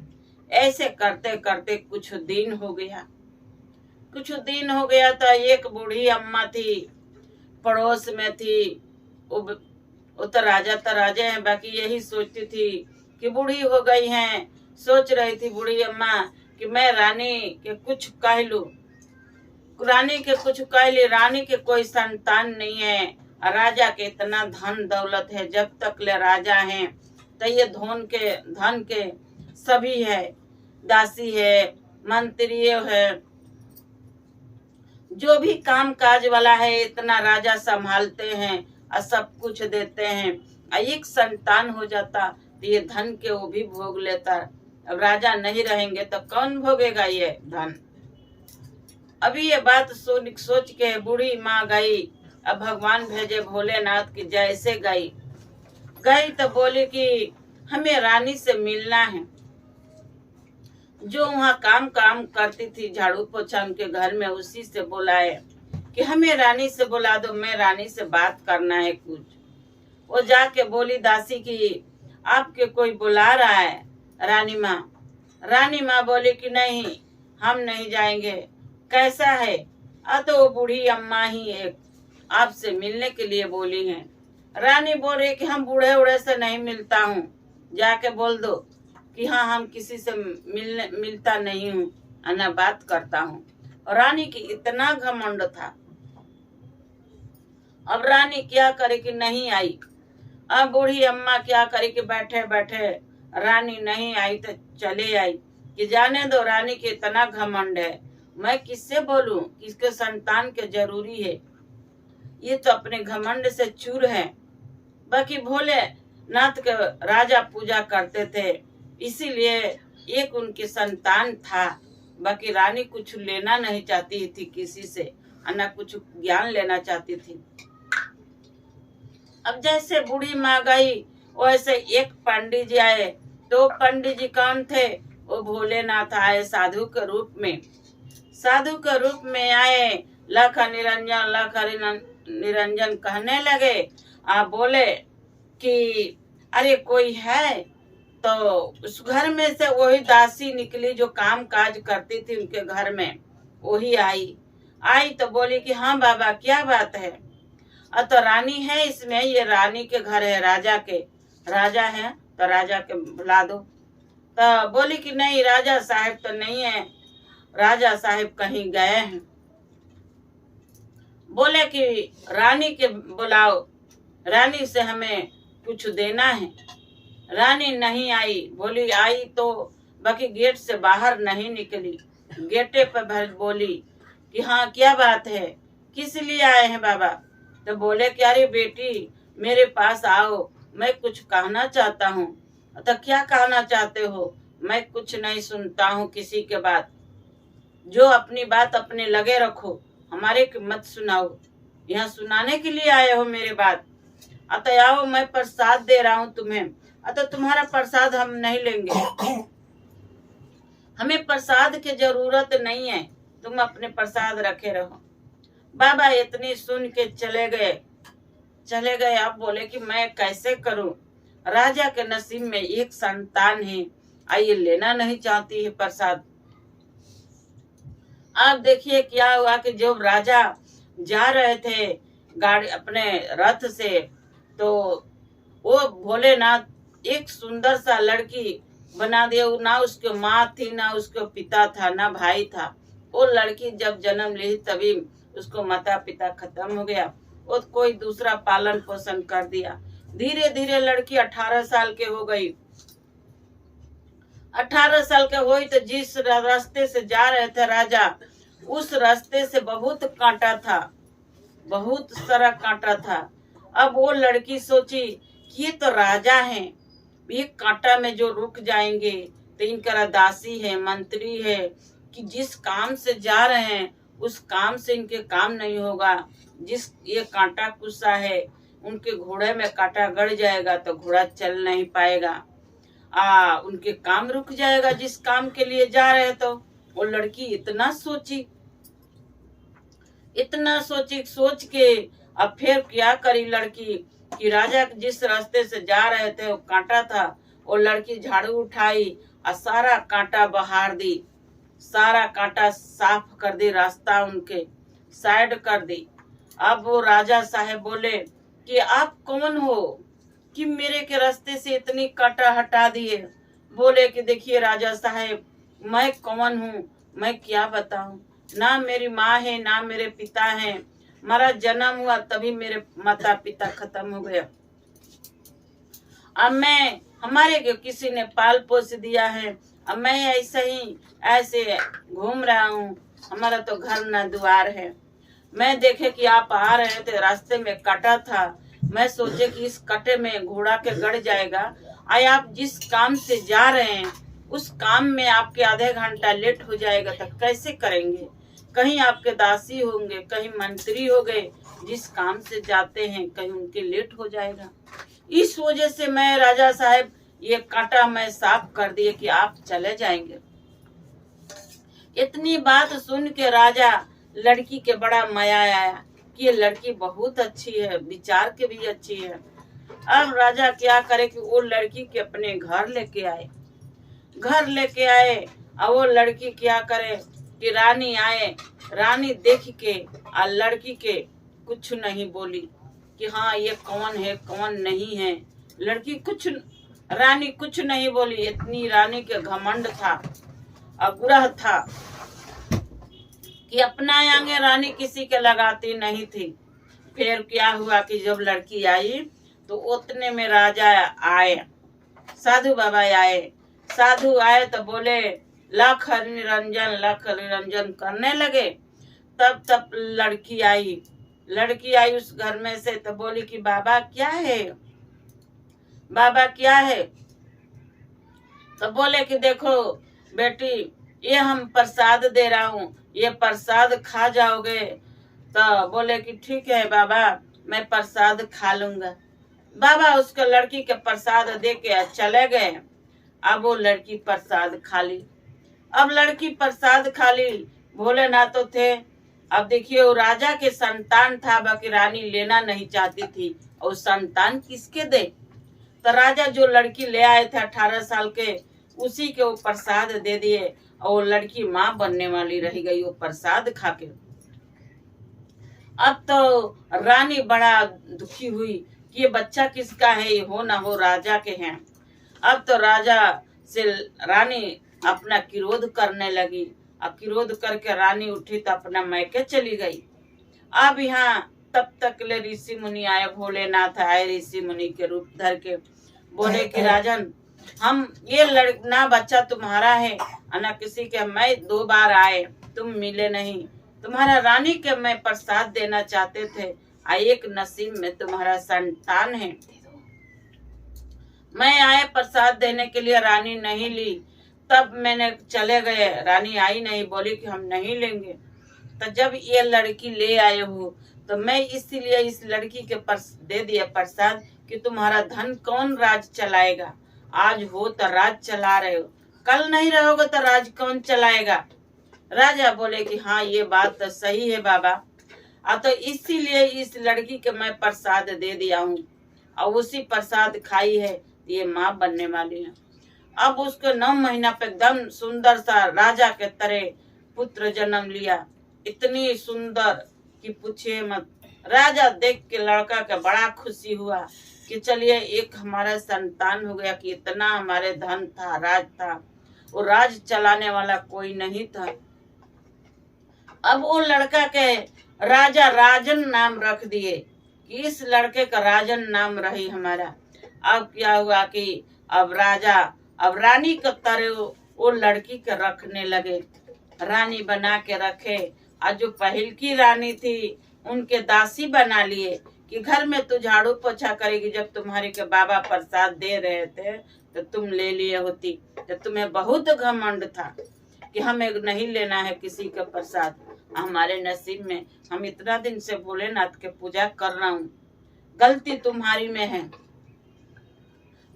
ऐसे करते करते कुछ दिन हो गया। तो एक बूढ़ी अम्मा थी, पड़ोस में थी। वो तो राजा है, बाकी यही सोचती थी कि बूढ़ी हो गई हैं। सोच रही थी बूढ़ी अम्मा कि मैं रानी के कुछ कह लूं। रानी के कुछ कह ली। रानी के कोई संतान नहीं है, राजा के इतना धन दौलत है। जब तक ले राजा हैं तो ये धन के सभी है, दासी है, मंत्री है, जो भी काम काज वाला है इतना राजा संभालते हैं और सब कुछ देते हैं। एक संतान हो जाता तो ये धन के वो भी भोग लेता। अब राजा नहीं रहेंगे तो कौन भोगेगा ये धन? अभी ये बात सोच के बूढ़ी माँ गई। अब भगवान भेजे भोलेनाथ की जैसे गई तो बोली कि हमें रानी से मिलना है। जो वहाँ काम करती थी, झाड़ू पोछा उनके घर में, उसी से बुलाए कि हमें रानी से बुला दो, मैं रानी से बात करना है कुछ। वो जाके बोली दासी की आपके कोई बुला रहा है रानी माँ। रानी माँ बोली कि नहीं, हम नहीं जाएंगे। कैसा है? तो वो बूढ़ी अम्मा ही एक आपसे मिलने के लिए बोली हैं। रानी बोल रही कि हम बूढ़े उड़े से नहीं मिलता हूँ, जाके बोल दो कि हाँ हम किसी से मिलता नहीं हूँ, ना बात करता हूँ। रानी की इतना घमंड था। अब रानी क्या करे कि नहीं आई। अब बूढ़ी अम्मा क्या करे कि बैठे बैठे रानी नहीं आई तो चले आई कि जाने दो, रानी के इतना घमंड है, मैं किससे बोलूं, किसके संतान के जरूरी है, ये तो अपने घमंड से चूर है। बाकी भोले नाथ के राजा पूजा करते थे, इसीलिए एक उनकी संतान था। बाकी रानी कुछ लेना नहीं चाहती थी किसी से, ना कुछ ज्ञान लेना चाहती थी। अब जैसे बूढ़ी माँ गई वैसे एक पंडित जी आए। तो पंडित जी कौन थे? वो भोलेनाथ आए साधु के रूप में। साधु के रूप में आए, लख निरंजन कहने लगे। बोले कि अरे कोई है? तो उस घर में से वही दासी निकली जो काम काज करती थी उनके घर में, वही आई तो बोली कि हाँ बाबा क्या बात है? तो रानी है इसमें, ये रानी के घर है, राजा है तो राजा के बुला दो। तो बोली कि नहीं राजा साहब तो नहीं है, राजा साहब कहीं गए हैं। बोले कि रानी के बुलाओ, रानी से हमें कुछ देना है। रानी नहीं आई। बोली आई तो बाकी गेट से बाहर नहीं निकली, गेटे पर बोली कि हाँ क्या बात है, किस लिए आए हैं बाबा? तो बोले कि अरे बेटी मेरे पास आओ, मैं कुछ कहना चाहता हूँ। तो क्या कहना चाहते हो? मैं कुछ नहीं सुनता हूँ किसी के बात, जो अपनी बात अपने लगे रखो, हमारे की मत सुनाओ। यहाँ सुनाने के लिए आए हो मेरे बात? अतः आओ, मैं प्रसाद दे रहा हूँ तुम्हें। अतः तुम्हारा प्रसाद हम नहीं लेंगे, हमें प्रसाद की जरूरत नहीं है, तुम अपने प्रसाद रखे रहो। बाबा इतनी सुन के चले गए। आप बोले कि मैं कैसे करूं, राजा के नसीब में एक संतान है, आइए लेना नहीं चाहती है प्रसाद। आप देखिए क्या हुआ कि जब राजा जा रहे थे गाड़ी अपने रथ से, तो वो भोलेनाथ एक सुंदर सा लड़की बना दिया। ना उसके माँ थी, ना उसके पिता था, ना भाई था। वो लड़की जब जन्म ली तभी उसको माता पिता खत्म हो गया, वो कोई दूसरा पालन पोषण कर दिया। धीरे धीरे लड़की 18 साल के हो गई। 18 साल के हुई तो जिस रास्ते से जा रहे थे राजा, उस रास्ते से बहुत कांटा था, बहुत सारा कांटा था। अब वो लड़की सोची कि ये तो राजा हैं, ये कांटा में जो रुक जाएंगे तो इनका दासी है, मंत्री है, कि जिस काम से जा रहे हैं उस काम से इनके काम नहीं होगा। जिस ये कांटा कुसा है, उनके घोड़े में कांटा गड़ जाएगा तो घोड़ा चल नहीं पाएगा, उनके काम रुक जाएगा जिस काम के लिए जा रहे। तो वो लड़की इतना सोची सोच के अब फिर क्या करी लड़की कि राजा जिस रास्ते से जा रहे थे वो कांटा था। वो लड़की झाड़ू उठाई और सारा कांटा बहार दी, सारा कांटा साफ कर दी, रास्ता उनके साइड कर दी। अब वो राजा साहब बोले कि आप कौन हो कि मेरे के रास्ते से इतनी कांटा हटा दिए? बोले कि देखिए राजा साहब, मैं कौन हूँ, मैं क्या बताऊं, ना मेरी माँ है ना मेरे पिता है, मेरा जन्म हुआ तभी मेरे माता पिता खत्म हो गया। अब मैं हमारे को किसी ने पाल पोस दिया है, अब मैं ऐसे घूम रहा हूँ, हमारा तो घर ना द्वार है। मैं देखे कि आप आ रहे थे, रास्ते में कटा था, मैं सोचे कि इस कटे में घोड़ा के गड़ जाएगा। आए आप जिस काम से जा रहे हैं उस काम में आपके आधे घंटा लेट हो जाएगा तो कैसे करेंगे? कहीं आपके दासी होंगे, कहीं मंत्री हो गए, जिस काम से जाते हैं कहीं उनके लेट हो जाएगा। इस वजह से मैं राजा साहब ये कांटा मैं साफ कर दिए कि आप चले जाएंगे। इतनी बात सुन के राजा लड़की के बड़ा माया आया कि ये लड़की बहुत अच्छी है, विचार के भी अच्छी है। अब राजा क्या करे कि वो लड़की के अपने घर लेके आए। और वो लड़की क्या करे कि रानी आए, रानी देख के और लड़की के कुछ नहीं बोली कि हाँ ये कौन है कौन नहीं है। रानी कुछ नहीं बोली। इतनी रानी के घमंड था, आग्रह था कि अपना आगे रानी किसी के लगाती नहीं थी। फिर क्या हुआ कि जब लड़की आई तो उतने में राजा आए, साधु बाबा आए तो बोले लख निरंजन करने लगे। तब लड़की आई उस घर में से, तो बोली कि बाबा क्या है। तो बोले कि देखो बेटी, ये हम प्रसाद दे रहा हूँ, ये प्रसाद खा जाओगे। तो बोले कि ठीक है बाबा, मैं प्रसाद खा लूंगा। बाबा उसको लड़की के प्रसाद दे के चले गए। अब वो लड़की प्रसाद खा ली। भोलेनाथ तो थे। अब देखिए वो राजा के संतान था, बाकी रानी लेना नहीं चाहती थी। और संतान किसके दे? तो राजा जो लड़की ले आए थे 18 साल के, उसी के वो प्रसाद दे दिए। और वो लड़की माँ बनने वाली रह गई वो प्रसाद खा के। अब तो रानी बड़ा दुखी हुई कि ये बच्चा किसका है, ये हो ना हो राजा के हैं। अब तो राजा से रानी अपना क्रोध करने लगी। अब क्रोध करके रानी उठी तो अपना मैके चली गई। अब यहाँ तब तक ले ऋषि मुनि आए, भोलेनाथ आए ऋषि मुनि के रूप धर के। बोले कि राजन, हम ये ना बच्चा तुम्हारा है ना किसी के। मैं 2 बार आए, तुम मिले नहीं। तुम्हारा रानी के मैं प्रसाद देना चाहते थे, एक नसीब में तुम्हारा संतान है। मैं आए प्रसाद देने के लिए, रानी नहीं ली। तब मैंने चले गए, रानी आई नहीं, बोली कि हम नहीं लेंगे। तो जब ये लड़की ले आए हो तो मैं इसीलिए इस लड़की के दे दिया प्रसाद कि तुम्हारा धन कौन राज चलाएगा। आज हो तो राज चला रहे हो, कल नहीं रहोगे तो राज कौन चलाएगा। राजा बोले कि हाँ ये बात तो सही है बाबा। तो इसीलिए इस लड़की के मैं प्रसाद दे दिया हूँ और उसी प्रसाद खाई है, ये माँ बनने वाली है। अब उसको 9 महीना पे एकदम सुंदर सा राजा के तरह पुत्र जन्म लिया। इतनी सुंदर कि पूछिए मत। राजा देख के लड़का का बड़ा खुशी हुआ कि चलिए एक हमारा संतान हो गया, कि इतना हमारे धन था, राज था, वो राज चलाने वाला कोई नहीं था। अब वो लड़का के राजा राजन नाम रख दिए कि इस लड़के का राजन नाम रही हमारा। अब क्या हुआ कि अब रानी के तरह वो लड़की के रखने लगे, रानी बना के रखे। और जो पहल की रानी थी उनके दासी बना लिए कि घर में तू झाड़ू पोछा करेगी। जब तुम्हारे के बाबा प्रसाद दे रहे थे तो तुम ले लिए होती। तो तुम्हें बहुत घमंड था कि हमें नहीं लेना है किसी का प्रसाद। हमारे नसीब में, हम इतना दिन से भोलेनाथ के पूजा कर रहा हूँ, गलती तुम्हारी में है।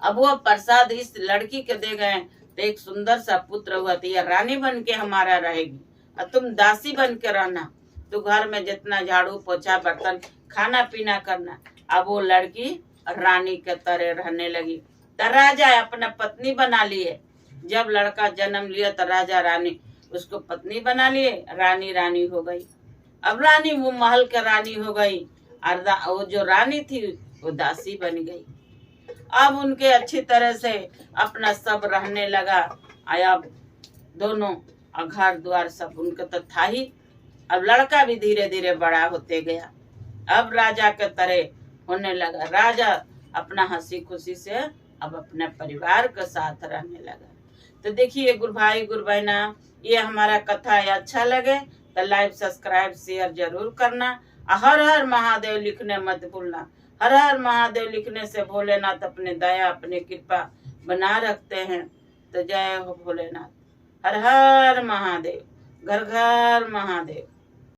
अब वो प्रसाद इस लड़की के दे गए तो एक सुंदर सा पुत्र हुआ। तो ये रानी बन के हमारा रहेगी और तुम दासी बन के रहना। तो घर में जितना झाड़ू पोछा बर्तन खाना पीना करना। अब वो लड़की रानी के तरह रहने लगी। तो राजा अपना पत्नी बना लिए। जब लड़का जन्म लिया तो राजा रानी उसको पत्नी बना लिए, रानी हो गई। अब रानी वो महल के रानी हो गई और वो जो रानी थी वो दासी बन गई। अब उनके अच्छी तरह से अपना सब रहने लगा। अब दोनों घर द्वार सब उनका तो था ही। अब लड़का भी धीरे धीरे बड़ा होते गया, अब राजा के तरह होने लगा। राजा अपना हंसी खुशी से अब अपने परिवार के साथ रहने लगा। तो देखिए गुरु भाई गुरु बहना, ये हमारा कथा अच्छा लगे तो लाइक सब्सक्राइब शेयर जरूर करना। हर हर महादेव लिखने मत भूलना। हर हर महादेव लिखने से भोलेनाथ अपने दया अपने कृपा बना रखते हैं। तो जय हो भोलेनाथ। हर हर महादेव, घर घर महादेव।